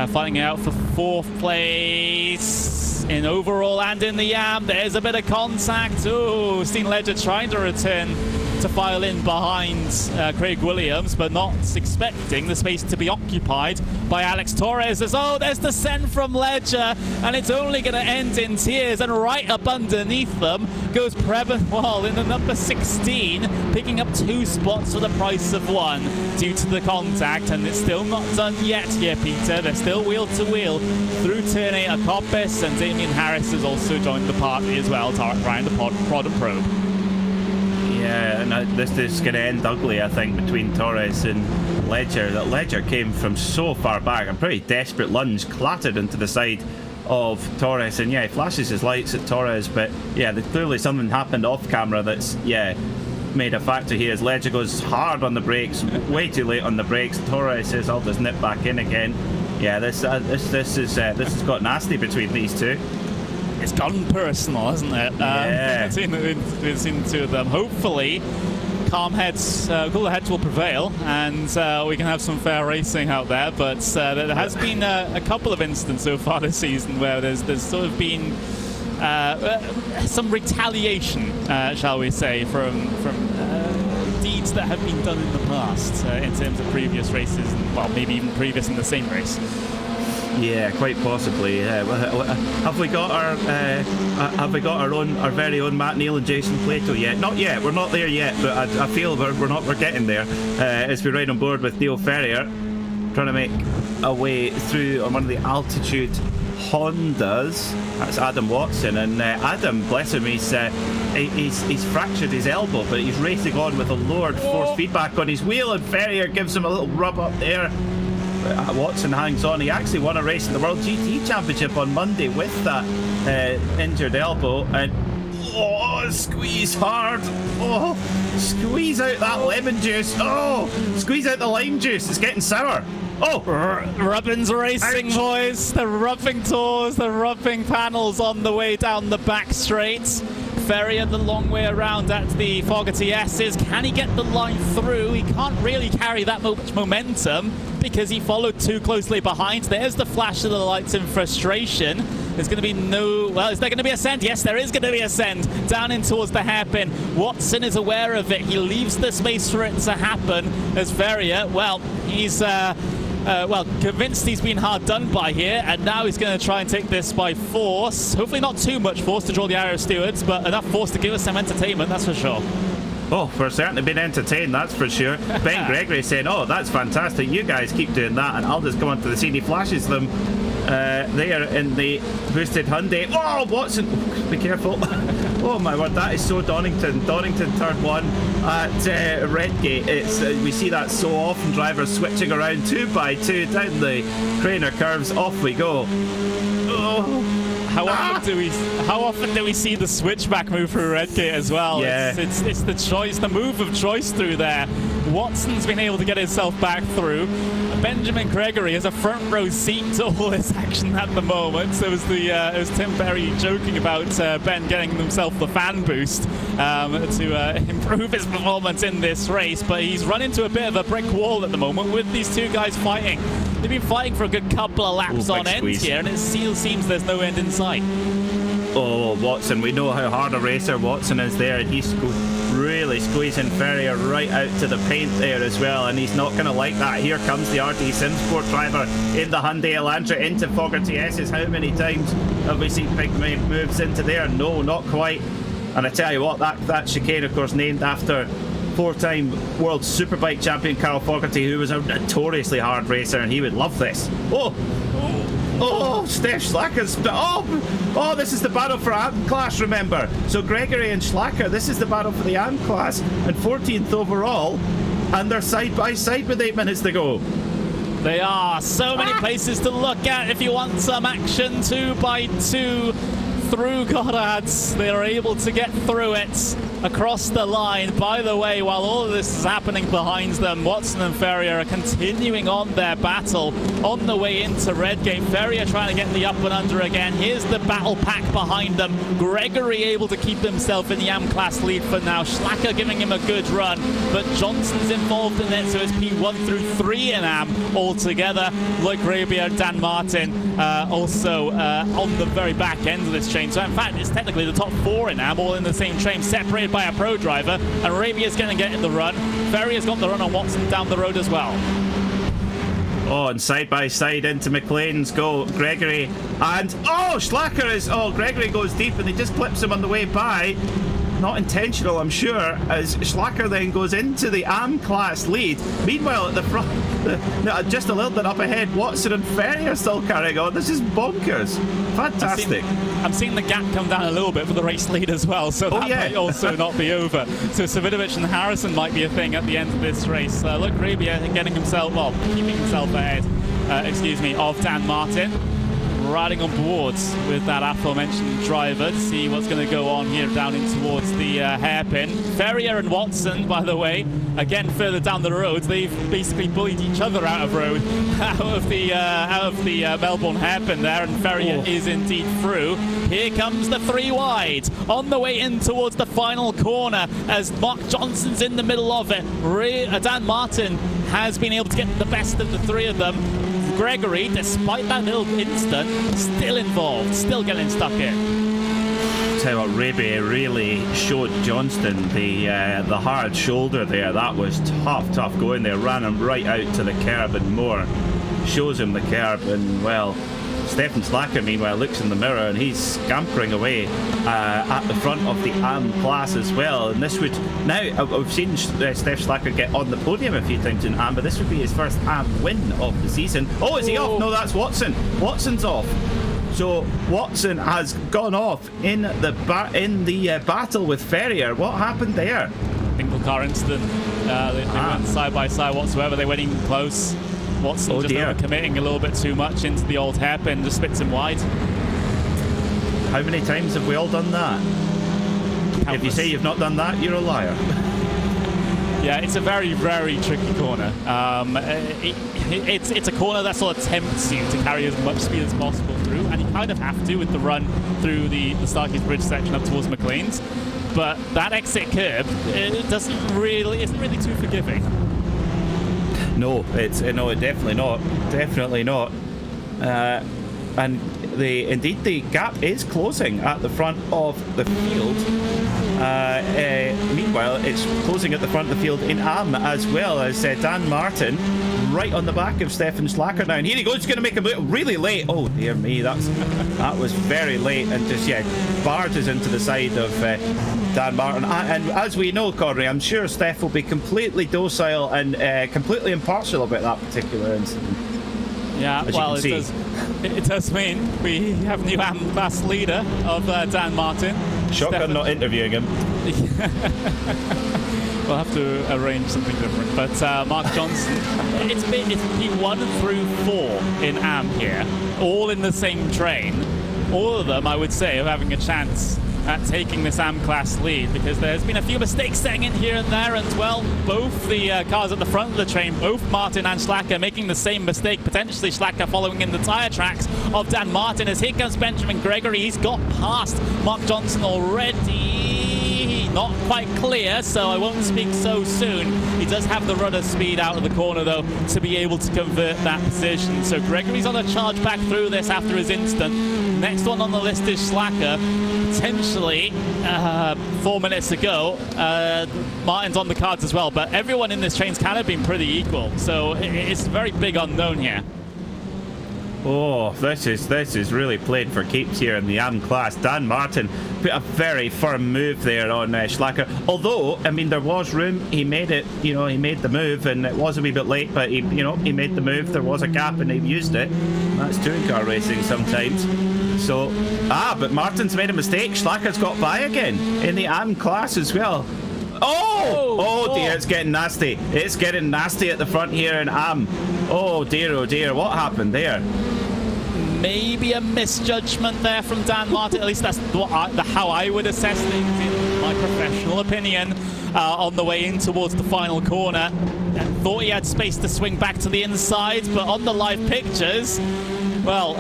fighting out for 4th place in overall and in the YAM. There's a bit of contact. Oh, Steen Ledger trying to return to file in behind Craig Williams, but not expecting the space to be occupied by Alex Torres. There's the send from Ledger, and it's only going to end in tears, and right up underneath them goes Preben Wall in the number 16, picking up 2 spots for the price of 1 due to the contact, and it's still not done yet here, Peter. They're still wheel to wheel through turn 8. Akopis and Damien Harris has also joined the party as well, trying to prod and probe. Yeah, and this is going to end ugly, I think, between Torres and Ledger. That Ledger came from so far back. A pretty desperate lunge, clattered into the side of Torres. And yeah, he flashes his lights at Torres, but yeah, clearly something happened off camera that's, yeah, made a factor here as Ledger goes hard on the brakes, way too late on the brakes. Torres says, I'll just nip back in again. Yeah, this has got nasty between these two. It's gone personal, hasn't it? Yeah. We've seen the 2 of them. Hopefully, calm heads, cooler heads will prevail, and we can have some fair racing out there. But there has been a couple of incidents so far this season where there's sort of been some retaliation, shall we say, from deeds that have been done in the past in terms of previous races, and, well, maybe even previous in the same race. Yeah, quite possibly. Have we got our very own Matt Neal and Jason Plato yet? Not yet. We're not there yet, but I feel we're getting there. As we ride on board with Neil Ferrier, trying to make a way through on one of the altitude Hondas. That's Adam Watson, and Adam, bless him, he's fractured his elbow, but he's racing on with a lowered force feedback on his wheel, and Ferrier gives him a little rub up there. Watson hangs on. He actually won a race in the World GT Championship on Monday with that injured elbow, and squeeze hard. Squeeze out that lemon juice. Squeeze out the lime juice. It's getting sour. Rubbins Racing, ouch. Boys. The rubbing tours, the rubbing panels on the way down the back straight. Ferrier the long way around at the Fogarty S's. Can he get the line through? He can't really carry that much momentum because he followed too closely behind. There's the flash of the lights in frustration. There's going to be is there going to be a send? Yes, there is going to be a send down in towards the hairpin. Watson is aware of it. He leaves the space for it to happen as Ferrier, well, he's convinced he's been hard done by here, and now he's going to try and take this by force. Hopefully not too much force to draw the eye of stewards, but enough force to give us some entertainment, that's for sure. We're certainly being entertained, that's for sure. Ben Gregory saying, that's fantastic, you guys keep doing that, and I'll just come onto the scene. He flashes them there in the boosted Hyundai. Watson, be careful. Oh my word, that is so Donington. Donington turn 1 at Redgate. We see that so often, drivers switching around 2x2 down the Craner curves. Off we go. How often do we see the switchback move through Redgate as well? Yeah. It's the choice, the move of choice through there. Watson's been able to get himself back through. Benjamin Gregory has a front row seat to all this action at the moment. So it was Tim Berry joking about Ben getting himself the fan boost to improve his performance in this race, but he's run into a bit of a brick wall at the moment with these two guys fighting. They've been fighting for a good couple of laps on end here, and it still seems there's no end in sight. Watson, we know how hard a racer Watson is there, and he's really squeezing Ferrier right out to the paint there as well, and he's not going to like that. Here comes the RT Simsport driver in the Hyundai Elantra into Fogarty S's. How many times have we seen big moves into there? No, not quite. And I tell you what, that chicane, of course, named after four-time world superbike champion Carl Fogarty, who was a notoriously hard racer, and he would love this. Oh, Steph Schlacker's... Oh, this is the battle for AM class, remember. So Gregory and Schlacker, this is the battle for the AM class, and 14th overall, and they're side by side with 8 minutes to go. They are. So many places to look at if you want some action. 2x2 through Goddard's. They are able to get through it across the line. By the way, while all of this is happening behind them, Watson and Ferrier are continuing on their battle on the way into Redgate. Ferrier trying to get the up and under again. Here's the battle pack behind them. Gregory able to keep himself in the AM class lead for now. Schlacker giving him a good run, but Johnson's involved in it, so it's P1 through 3 in AM altogether. Lloyd Grabier, Dan Martin also on the very back end of this chain. So in fact, it's technically the top 4 in AM, all in the same train, separated by a pro driver, and Arabia going to get in the run. Ferrier's got the run on Watson down the road as well. Oh, and side by side into McLean's go Gregory, and Schlacker is... Gregory goes deep and he just clips him on the way by. Not intentional, I'm sure, as Schlacker then goes into the AM class lead. Meanwhile, at the front, just a little bit up ahead, Watson and Ferrier still carrying on. This is bonkers. Fantastic. I'm seeing the gap come down a little bit for the race lead as well, so that might also not be over. So Savidovic and Harrison might be a thing at the end of this race. Look, Rabia getting himself, keeping himself ahead, of Dan Martin. Riding on boards with that aforementioned driver to see what's going to go on here down in towards the hairpin. Ferrier and Watson, by the way, again further down the road, they've basically bullied each other out of the Melbourne hairpin there, and Ferrier is indeed through. Here comes the 3 wide on the way in towards the final corner as Mark Johnson's in the middle of it. Dan Martin has been able to get the best of the 3 of them. Gregory, despite that little instant, still involved, still getting stuck in. Tell you what, Raby really showed Johnston the hard shoulder there. That was tough going there. Ran him right out to the curb and more. Shows him the curb, and well, Stefan Schlacker meanwhile looks in the mirror and he's scampering away at the front of the AM class as well. And this would, now I've seen Steph Schlacker get on the podium a few times in AM, but this would be his first AM win of the season. Oh, is he off? No, that's Watson. Watson's off. So Watson has gone off in the battle with Ferrier. What happened there? Single car incident. They went side by side whatsoever. They went even close. Watson just overcommitting a little bit too much into the old hairpin, just spits him wide. How many times have we all done that? Countless. If you say you've not done that, you're a liar. Yeah, it's a very, very tricky corner. It's a corner that sort of tempts you to carry as much speed as possible through, and you kind of have to with the run through the Starkeys Bridge section up towards McLean's. But that exit curb, isn't really too forgiving. No, definitely not. And indeed the gap is closing at the front of the field. Meanwhile, it's closing at the front of the field in AM as well, as Dan Martin right on the back of Stefan Schlacker now. And here he goes, he's going to make a really late. Oh dear me, that was very late, and just barges into the side of Dan Martin. And as we know, Connery, I'm sure Steph will be completely docile and completely impartial about that particular incident. Yeah, well, it does mean we have new AM class leader of Dan Martin. Shotgun not interviewing him. We'll have to arrange something different. But Mark Johnson, it's P1 through 4 in AM here, all in the same train. All of them, I would say, are having a chance at taking this AM class lead, because there's been a few mistakes setting in here and there, and well, both the cars at the front of the train, both Martin and Schlacker, making the same mistake, potentially Schlacker following in the tyre tracks of Dan Martin, as here comes Benjamin Gregory. He's got past Mark Johnson already. not quite clear, so I won't speak so soon. He does have the rudder speed out of the corner, though, to be able to convert that position. So Gregory's on a charge back through this after his instant. Next one on the list is Schlacker. Potentially, 4 minutes to go. Martin's on the cards as well, but everyone in this train's kind of been pretty equal, so it's a very big unknown here. Oh, this is really played for keeps here in the AM class. Dan Martin put a very firm move there on Schlacker. Although, I mean, there was room. He made it. He made the move, and it was a wee bit late. But he made the move. There was a gap, and he used it. That's touring car racing sometimes. So, but Martin's made a mistake. Schlacker's got by again in the AM class as well. Oh dear, it's getting nasty. It's getting nasty at the front here in AM. Oh dear, what happened there? Maybe a misjudgment there from Dan Martin. At least that's how I would assess things in my professional opinion. On the way in towards the final corner, and thought he had space to swing back to the inside, but on the live pictures, well,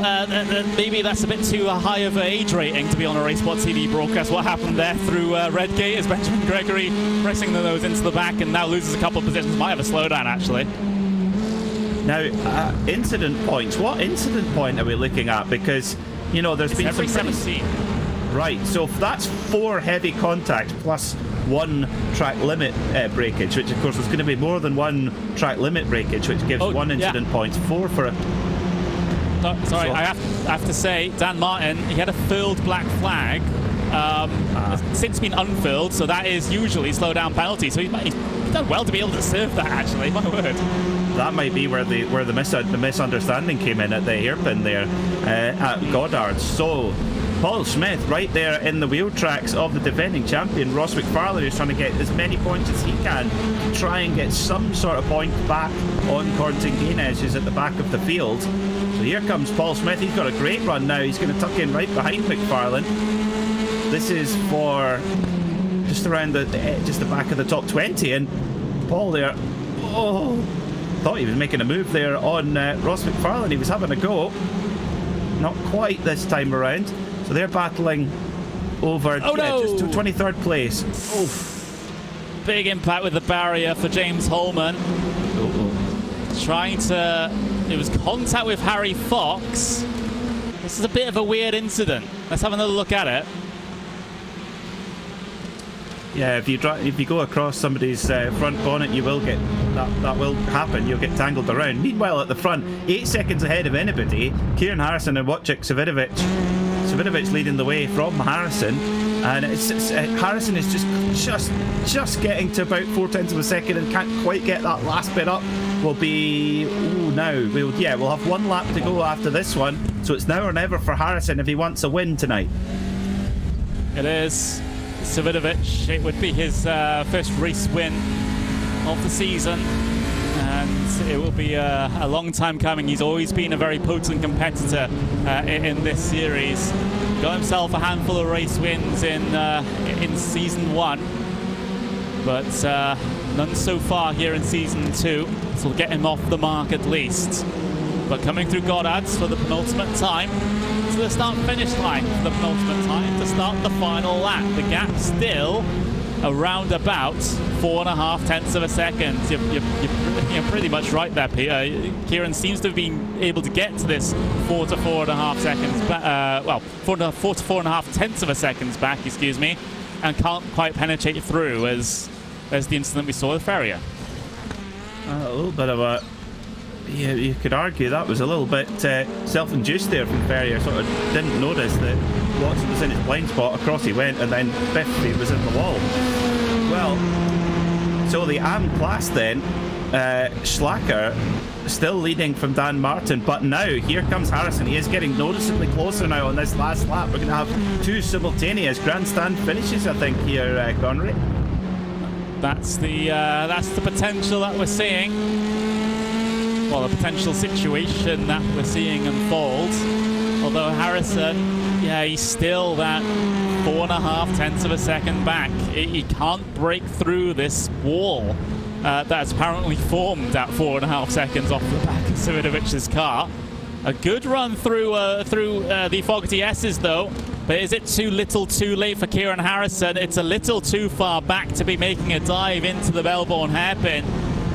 maybe that's a bit too high of an age rating to be on a RaceSpotTV broadcast. What happened there through Redgate is Benjamin Gregory pressing the nose into the back and now loses a couple of positions. Might have a slowdown, actually. Now, incident points. What incident point are we looking at? Because, there's been every 17. Right, so that's 4 heavy contact plus 1 track limit breakage, which of course was going to be more than 1 track limit breakage, which gives 1 incident points. 4 for a... Sorry, I have to say, Dan Martin, he had a furled black flag. Since been unfurled, so that is usually slow down penalty. So he's done well to be able to serve that, actually, my word. That might be where the misunderstanding came in at the hairpin there at Goddard. So Paul Smith right there in the wheel tracks of the defending champion Ross McFarlane, who's trying to get as many points as he can to try and get some sort of point back on Cornton Gaines, who's at the back of the field. So here comes Paul Smith. He's got a great run now. He's going to tuck in right behind McFarlane. This is for just around the back of the top 20, and Paul there, thought he was making a move there on Ross McFarlane. He was having a go, not quite this time around. So they're battling over just to 23rd place. Big impact with the barrier for James Holman. It was contact with Harry Fox. This is a bit of a weird incident. Let's have another look at it. Yeah, if you go across somebody's front bonnet, you will get that will happen. You'll get tangled around. Meanwhile, at the front, 8 seconds ahead of anybody, Kieran Harrison and Wojciech Savidovic. Savidovic leading the way from Harrison, and Harrison is just getting to about 0.4 of a second and can't quite get that last bit up. We'll have 1 lap to go after this one, so it's now or never for Harrison if he wants a win tonight. It is. Savidovic, it would be his first race win of the season, and it will be a long time coming. He's always been a very potent competitor in this series. Got himself a handful of race wins in season 1, but none so far here in season 2, so we'll get him off the mark at least. But coming through Goddard's for the penultimate time, to the start-finish line for the penultimate time to start the final lap. The gap still around about 4.5 of a second. You're pretty much right there, Peter. Kieran seems to have been able to get to this 4 to 4.5 seconds. 4 to 4.5 of a seconds back, excuse me, and can't quite penetrate through as the incident we saw with Ferrier. A little bit of a... Yeah, you could argue that was a little bit self-induced there from Ferrier. Sort of didn't notice that Watson was in his blind spot. Across he went, and then biff, he was in the wall. Well, so the AM class then, Schlacker still leading from Dan Martin, but now here comes Harrison. He is getting noticeably closer now on this last lap. We're going to have 2 simultaneous grandstand finishes, I think, here, Connery. That's the potential that we're seeing. Well, the potential situation that we're seeing unfold. Although Harrison, he's still that 4.5 of a second back. He can't break through this wall that's apparently formed at 4.5 seconds off the back of Savidovic's car. A good run through the Fogarty S's though, But is it too little too late for Kieran Harrison? It's a little too far back to be making a dive into the Melbourne hairpin.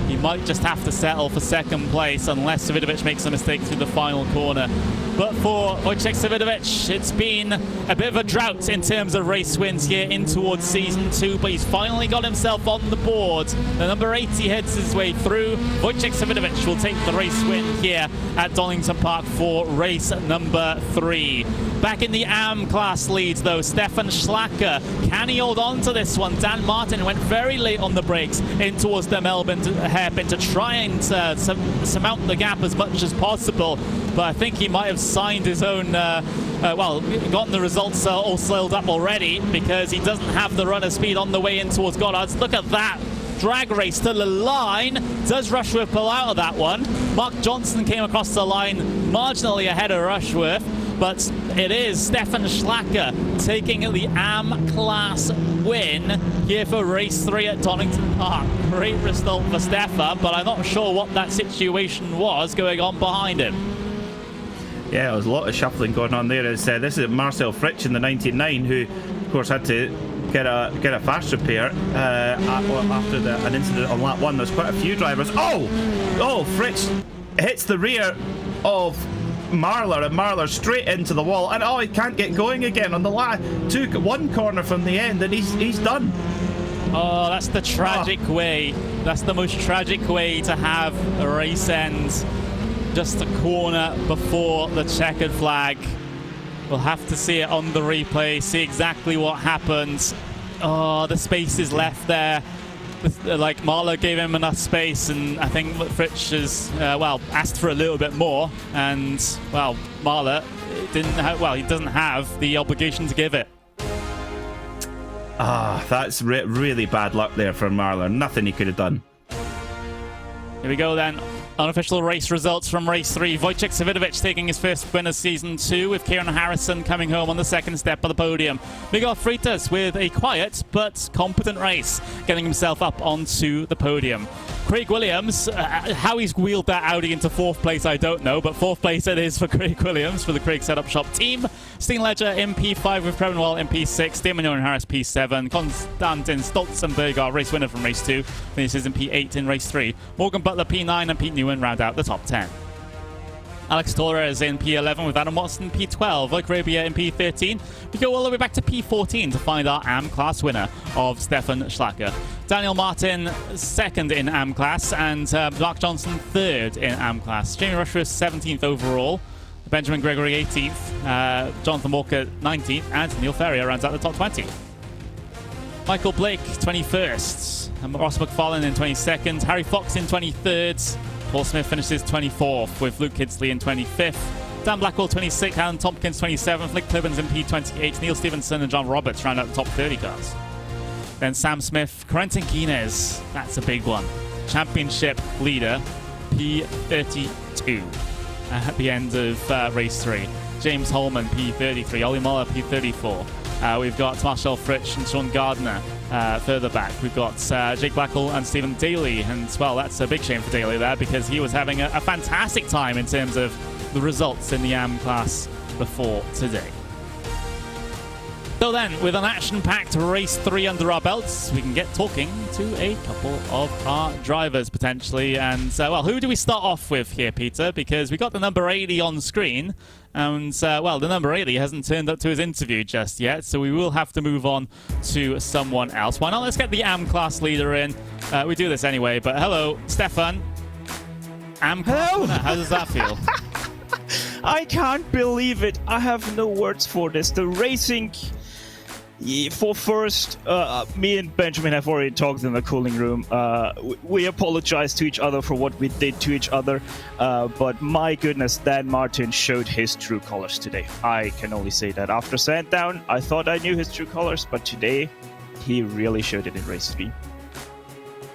He might just have to settle for second place unless Savidovic makes a mistake through the final corner. But for Wojciech Savidovic, it's been a bit of a drought in terms of race wins here in towards Season 2, but he's finally got himself on the board. The number 80 heads his way through. Wojciech Savidovic will take the race win here at Donington Park for race number 3. Back in the AM class leads, though, Stefan Schlacker. Can he hold on to this one? Dan Martin went very late on the brakes in towards the Melbourne hairpin to try and surmount the gap as much as possible. But I think he might have signed his own, gotten the results all sealed up already, because he doesn't have the runner speed on the way in towards Goddard's. Look at that. Drag race to the line. Does Rushworth pull out of that one? Mark Johnson came across the line marginally ahead of Rushworth, but it is Stefan Schlacker taking the AM class win here for race 3 at Donington Park. Great result for Stefan, but I'm not sure what that situation was going on behind him. Yeah, there was a lot of shuffling going on there. This is Marcel Fritsch in the 99, who, of course, had to get a fast repair after an incident on lap 1. There's quite a few drivers. Oh, Fritsch hits the rear of Marler, and Marler straight into the wall, and he can't get going again on the one corner from the end, and he's done. Oh, that's the tragic way. That's the most tragic way to have a race end. Just a corner before the checkered flag. We'll have to see it on the replay, see exactly what happened. Oh, the space is left there. Like, Marler gave him enough space, and I think Fritsch has, asked for a little bit more. And, Marler he doesn't have the obligation to give it. That's really bad luck there for Marler. Nothing he could have done. Here we go then. Unofficial race results from race 3. Wojciech Savidovic taking his first win of season 2, with Kieran Harrison coming home on the second step of the podium. Miguel Freitas with a quiet but competent race, getting himself up onto the podium. Craig Williams, how he's wheeled that Audi into 4th place, I don't know, but 4th place it is for Craig Williams for the Craig Setup Shop team. Steen Ledger in P5 with Prevenwell in P6, Damon and Harris P7, Konstantin Stolzenberger, race winner from race 2, finishes in P8 in race 3. Morgan Butler P9 and Pete Newen round out the top 10. Alex Torres in P11 with Adam Watson P12, Luke Rabia in P13. We go all the way back to P14 to find our AM class winner of Stefan Schlacker. Daniel Martin 2nd in AM class, and Mark Johnson 3rd in AM class. Jamie Rushworth 17th overall. Benjamin Gregory 18th. Jonathan Walker 19th. And Neil Ferrier rounds out the top 20. Michael Blake 21st. Ross McFarlane in 22nd. Harry Fox in 23rd. Paul Smith finishes 24th, with Luke Kidsley in 25th. Dan Blackwell 26th, Alan Tompkins 27th, Nick Clibbins in P28, Neil Stevenson and John Roberts round out the top 30 cars. Then Sam Smith, Quentin Guinness, that's a big one. Championship leader, P32 at the end of race 3. James Holman, P33, Ollie Muller, P34. We've got Marcel Fritsch and Sean Gardner further back. We've got Jake Blackwell and Stephen Daly, and that's a big shame for Daly there, because he was having a fantastic time in terms of the results in the AM class before today. So then, with an action-packed race 3 under our belts, we can get talking to a couple of our drivers potentially. And who do we start off with here, Peter? Because we got the number 80 on screen, and the number 80 hasn't turned up to his interview just yet, so we will have to move on to someone else. Why not? Let's get the AM class leader in. We do this anyway, but hello, Stefan. AM class winner. How does that feel? I can't believe it. I have no words for this. The racing... For first, me and Benjamin have already talked in the cooling room. We apologize to each other for what we did to each other, but my goodness, Dan Martin showed his true colors today. I can only say that. After Sandown, I thought I knew his true colors, but today, he really showed it in race 3.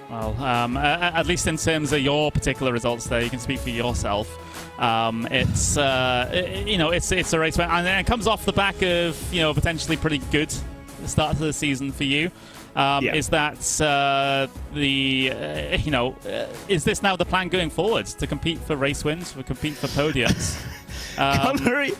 Well, at least in terms of your particular results there, you can speak for yourself. It's a race, and it comes off the back of, potentially pretty good start to the season for you. Is that is this now the plan going forward, to compete for race wins, to compete for podiums? Connery,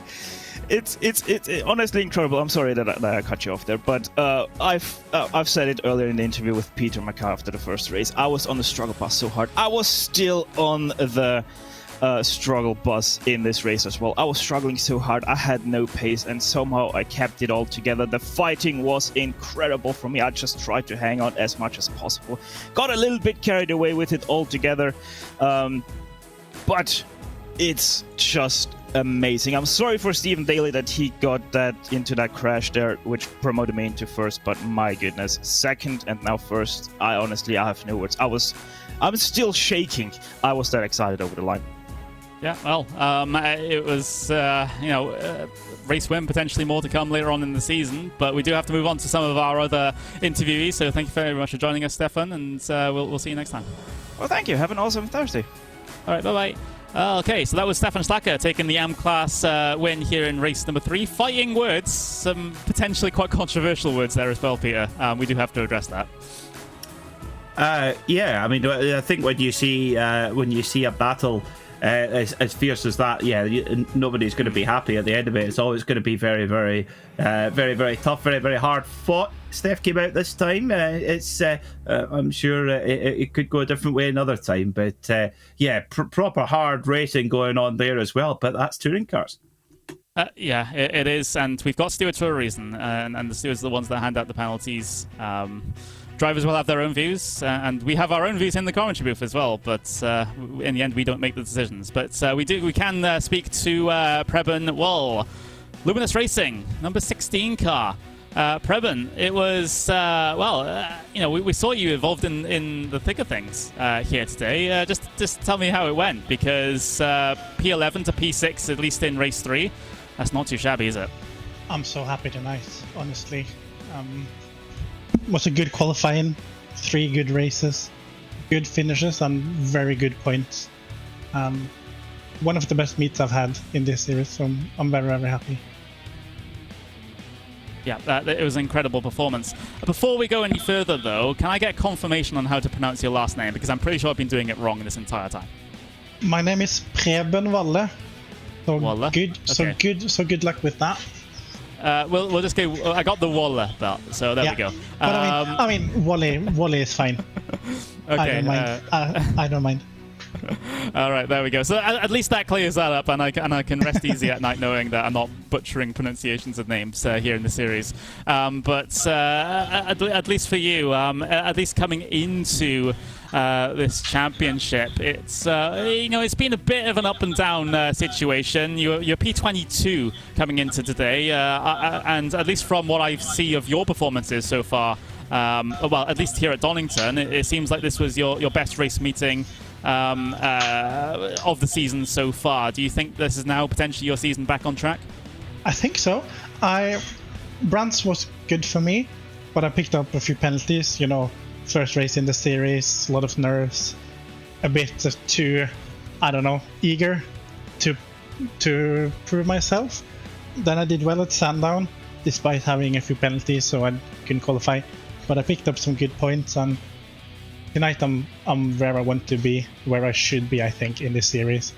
it's honestly incredible. I'm sorry that I cut you off there, but I've said it earlier in the interview with Peter McCall after the first race. I was on the struggle bus so hard. I was still on the struggle bus in this race as well. I was struggling so hard. I had no pace, and somehow I kept it all together. The fighting was incredible for me. I just tried to hang on as much as possible. Got a little bit carried away with it altogether, but it's just amazing. I'm sorry for Stephen Daly that he got that into that crash there, which promoted me into first, but my goodness, second and now first. I have no words. I'm still shaking. I was that excited over the line. Yeah, well, it was, race win, potentially more to come later on in the season, but we do have to move on to some of our other interviewees, so thank you very much for joining us, Stefan, and we'll see you next time. Well, thank you. Have an awesome Thursday. All right, bye-bye. Okay, so that was Stefan Slacker taking the AM class win here in race number 3. Fighting words, some potentially quite controversial words there as well, Peter. We do have to address that. Yeah, I mean, I think when you see a battle as fierce as that, nobody's going to be happy at the end of it. It's always going to be very, very, very, very tough, very, very hard fought. Steph came out this time. I'm sure it could go a different way another time, but proper hard racing going on there as well. But that's touring cars. It is, and we've got stewards for a reason, and the stewards are the ones that hand out the penalties. Drivers will have their own views, and we have our own views in the commentary booth as well, but in the end we don't make the decisions. But we can speak to Preben Wall, Luminous Racing, number 16 car. Preben, it was, we saw you involved in the thick of things here today. Just tell me how it went, because P11 to P6, at least in race 3, that's not too shabby, is it? I'm so happy tonight, honestly. Was a good qualifying, 3 good races, good finishes, and very good points. One of the best meets I've had in this series, so I'm very, very happy. Yeah, it was an incredible performance. Before we go any further, though, can I get confirmation on how to pronounce your last name? Because I'm pretty sure I've been doing it wrong this entire time. My name is Preben Walle. So Walle? Good. Okay. So good luck with that. We'll just go. I got the Walle belt, so there we go. But I mean, Walle is fine. Okay, I don't mind. I don't mind. All right, there we go. So at least that clears that up, and I can rest easy at night knowing that I'm not butchering pronunciations of names here in the series. But at least for you, at least coming into this championship, it's it's been a bit of an up and down situation. You're P22 coming into today, and at least from what I see of your performances so far, well, at least here at Donington, it seems like this was your best race meeting of the season so far. Do you think this is now potentially your season back on track? I think so. Brands was good for me, but I picked up a few penalties. First race in the series, a lot of nerves, a bit too, eager to prove myself. Then I did well at Sandown, despite having a few penalties, so I couldn't qualify. But I picked up some good points, and tonight I'm where I want to be, where I should be, I think, in this series.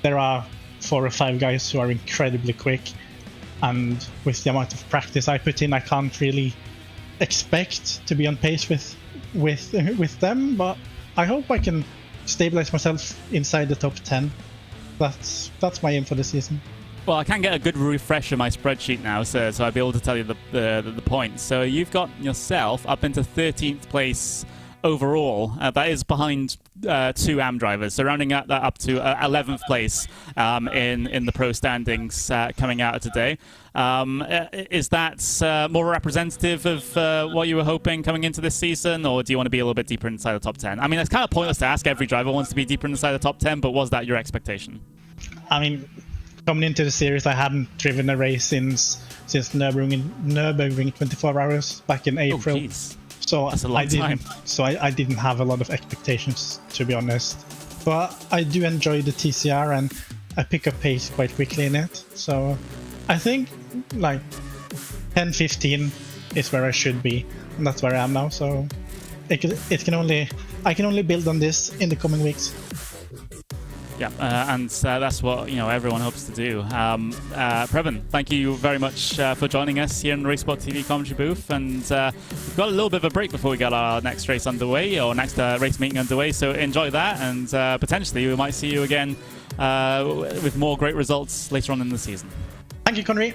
There are 4 or 5 guys who are incredibly quick, and with the amount of practice I put in, I can't really expect to be on pace with them, but I hope I can stabilize myself inside the top 10. That's my aim for the season. Well, I can get a good refresh of my spreadsheet now, so I'll be able to tell you the points. So you've got yourself up into 13th place overall. That is behind 2 AM drivers, so rounding that up to 11th place in the pro standings coming out of today. Is that more representative of what you were hoping coming into this season, or do you want to be a little bit deeper inside the top 10? I mean, it's kind of pointless to ask. Every driver wants to be deeper inside the top 10, but was that your expectation? I mean, coming into the series, I hadn't driven a race since Nürburgring 24 hours back in April. Oh, geez. So that's a long time. So I didn't have a lot of expectations, to be honest. But I do enjoy the TCR, and I pick up pace quite quickly in it. So I think like 10-15 is where I should be, and that's where I am now. So I can only build on this in the coming weeks. Yeah, and that's what everyone hopes to do. Previn, thank you very much for joining us here in the RaceSpotTV commentary booth, and we've got a little bit of a break before we get our next race underway, or next race meeting underway, so enjoy that, and potentially we might see you again with more great results later on in the season. Thank you, Connery.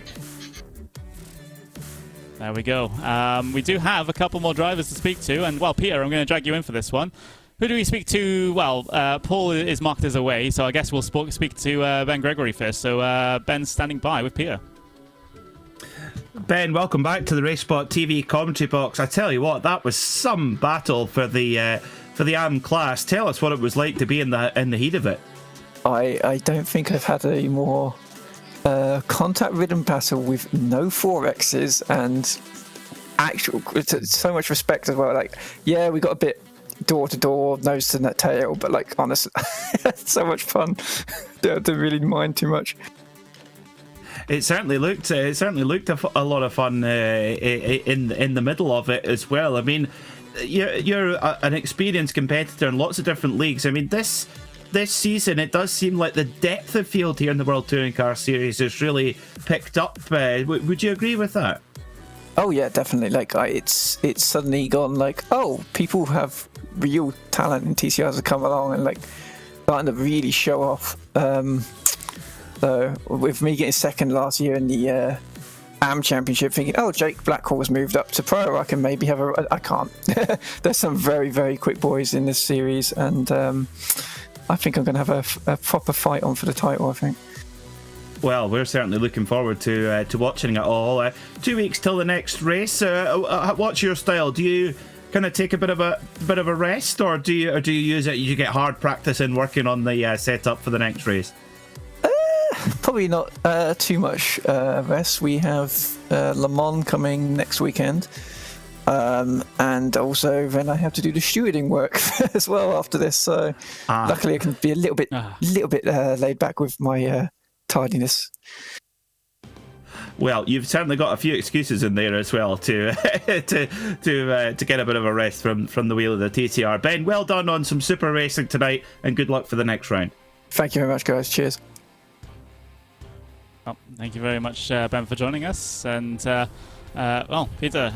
There we go. We do have a couple more drivers to speak to, and well, Peter, I'm going to drag you in for this one. Who do we speak to? Well, Paul is marked as away, so I guess we'll speak to Ben Gregory first. So Ben's standing by with Peter. Ben, welcome back to the RaceSpotTV commentary box. I tell you what, that was some battle for the AM class. Tell us what it was like to be in the heat of it. I don't think I've had a more contact-ridden battle with no 4Xs and actual so much respect as well. Like, yeah, we got a bit door to door, nose to net tail, but like honestly, so much fun. Don't really mind too much. It certainly looked a lot of fun in the middle of it as well. I mean, you're an experienced competitor in lots of different leagues. I mean, this season it does seem like the depth of field here in the World Touring Car Series has really picked up. Would you agree with that? Oh yeah, definitely. Like it's suddenly gone like, oh, people have real talent in TCRs have come along and like starting to really show off. So with me getting second last year in the AM Championship, thinking, oh, Jake Blackwell's moved up to pro, I can maybe have I can't. There's some very, very quick boys in this series, and I think I'm going to have a proper fight on for the title, I think. Well, we're certainly looking forward to watching it all. 2 weeks till the next race. What's your style? Do you kind of take a bit of a rest, or do you use it? You get hard practice in working on the setup for the next race. Probably not too much rest. We have Le Mans coming next weekend, and also then I have to do the stewarding work as well after this. So luckily I can be a little bit laid back with my tardiness. Well, you've certainly got a few excuses in there as well to get a bit of a rest from the wheel of the TCR. Ben, well done on some super racing tonight, and good luck for the next round. Thank you very much, guys. Cheers. Well, thank you very much, Ben, for joining us. And well, Peter,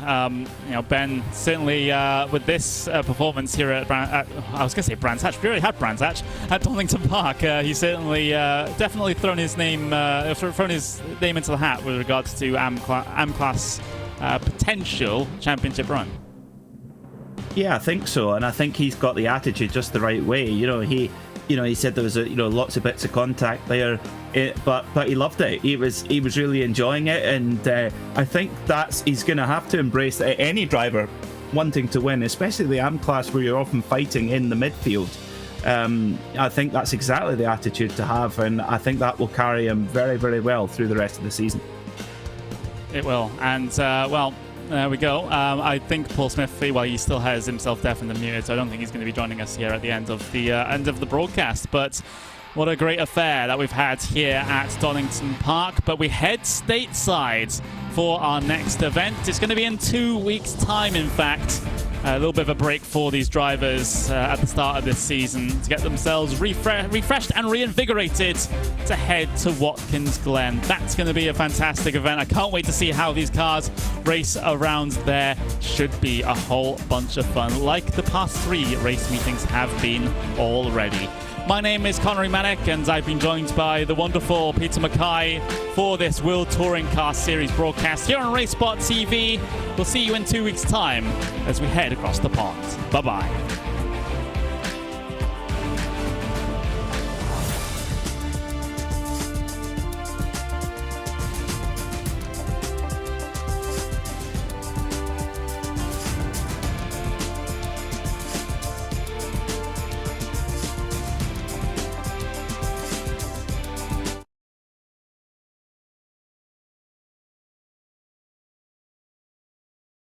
Ben certainly with this performance here at I was going to say Brands Hatch. We already had Brands Hatch at Donington Park. He certainly definitely thrown his name into the hat with regards to AM class potential championship run. Yeah, I think so, and I think he's got the attitude just the right way. He said there was lots of bits of contact there, but he loved it. He was really enjoying it, and I think he's going to have to embrace any driver wanting to win, especially the AM class where you're often fighting in the midfield. I think that's exactly the attitude to have, and I think that will carry him very, very well through the rest of the season. It will, and well. There we go. I think Paul Smith, well, he still has himself deafened and muted, so I don't think he's going to be joining us here at the end of the broadcast. But what a great affair that we've had here at Donington Park. But we head stateside for our next event. It's going to be in 2 weeks' time, in fact. A little bit of a break for these drivers at the start of this season to get themselves refreshed and reinvigorated to head to Watkins Glen. That's going to be a fantastic event. I can't wait to see how these cars race around there. Should be a whole bunch of fun, like the past 3 race meetings have been already. My name is Connery Manick, and I've been joined by the wonderful Peter Mackay for this World Touring Car Series broadcast here on RaceSpotTV. We'll see you in 2 weeks' time as we head across the pond. Bye-bye.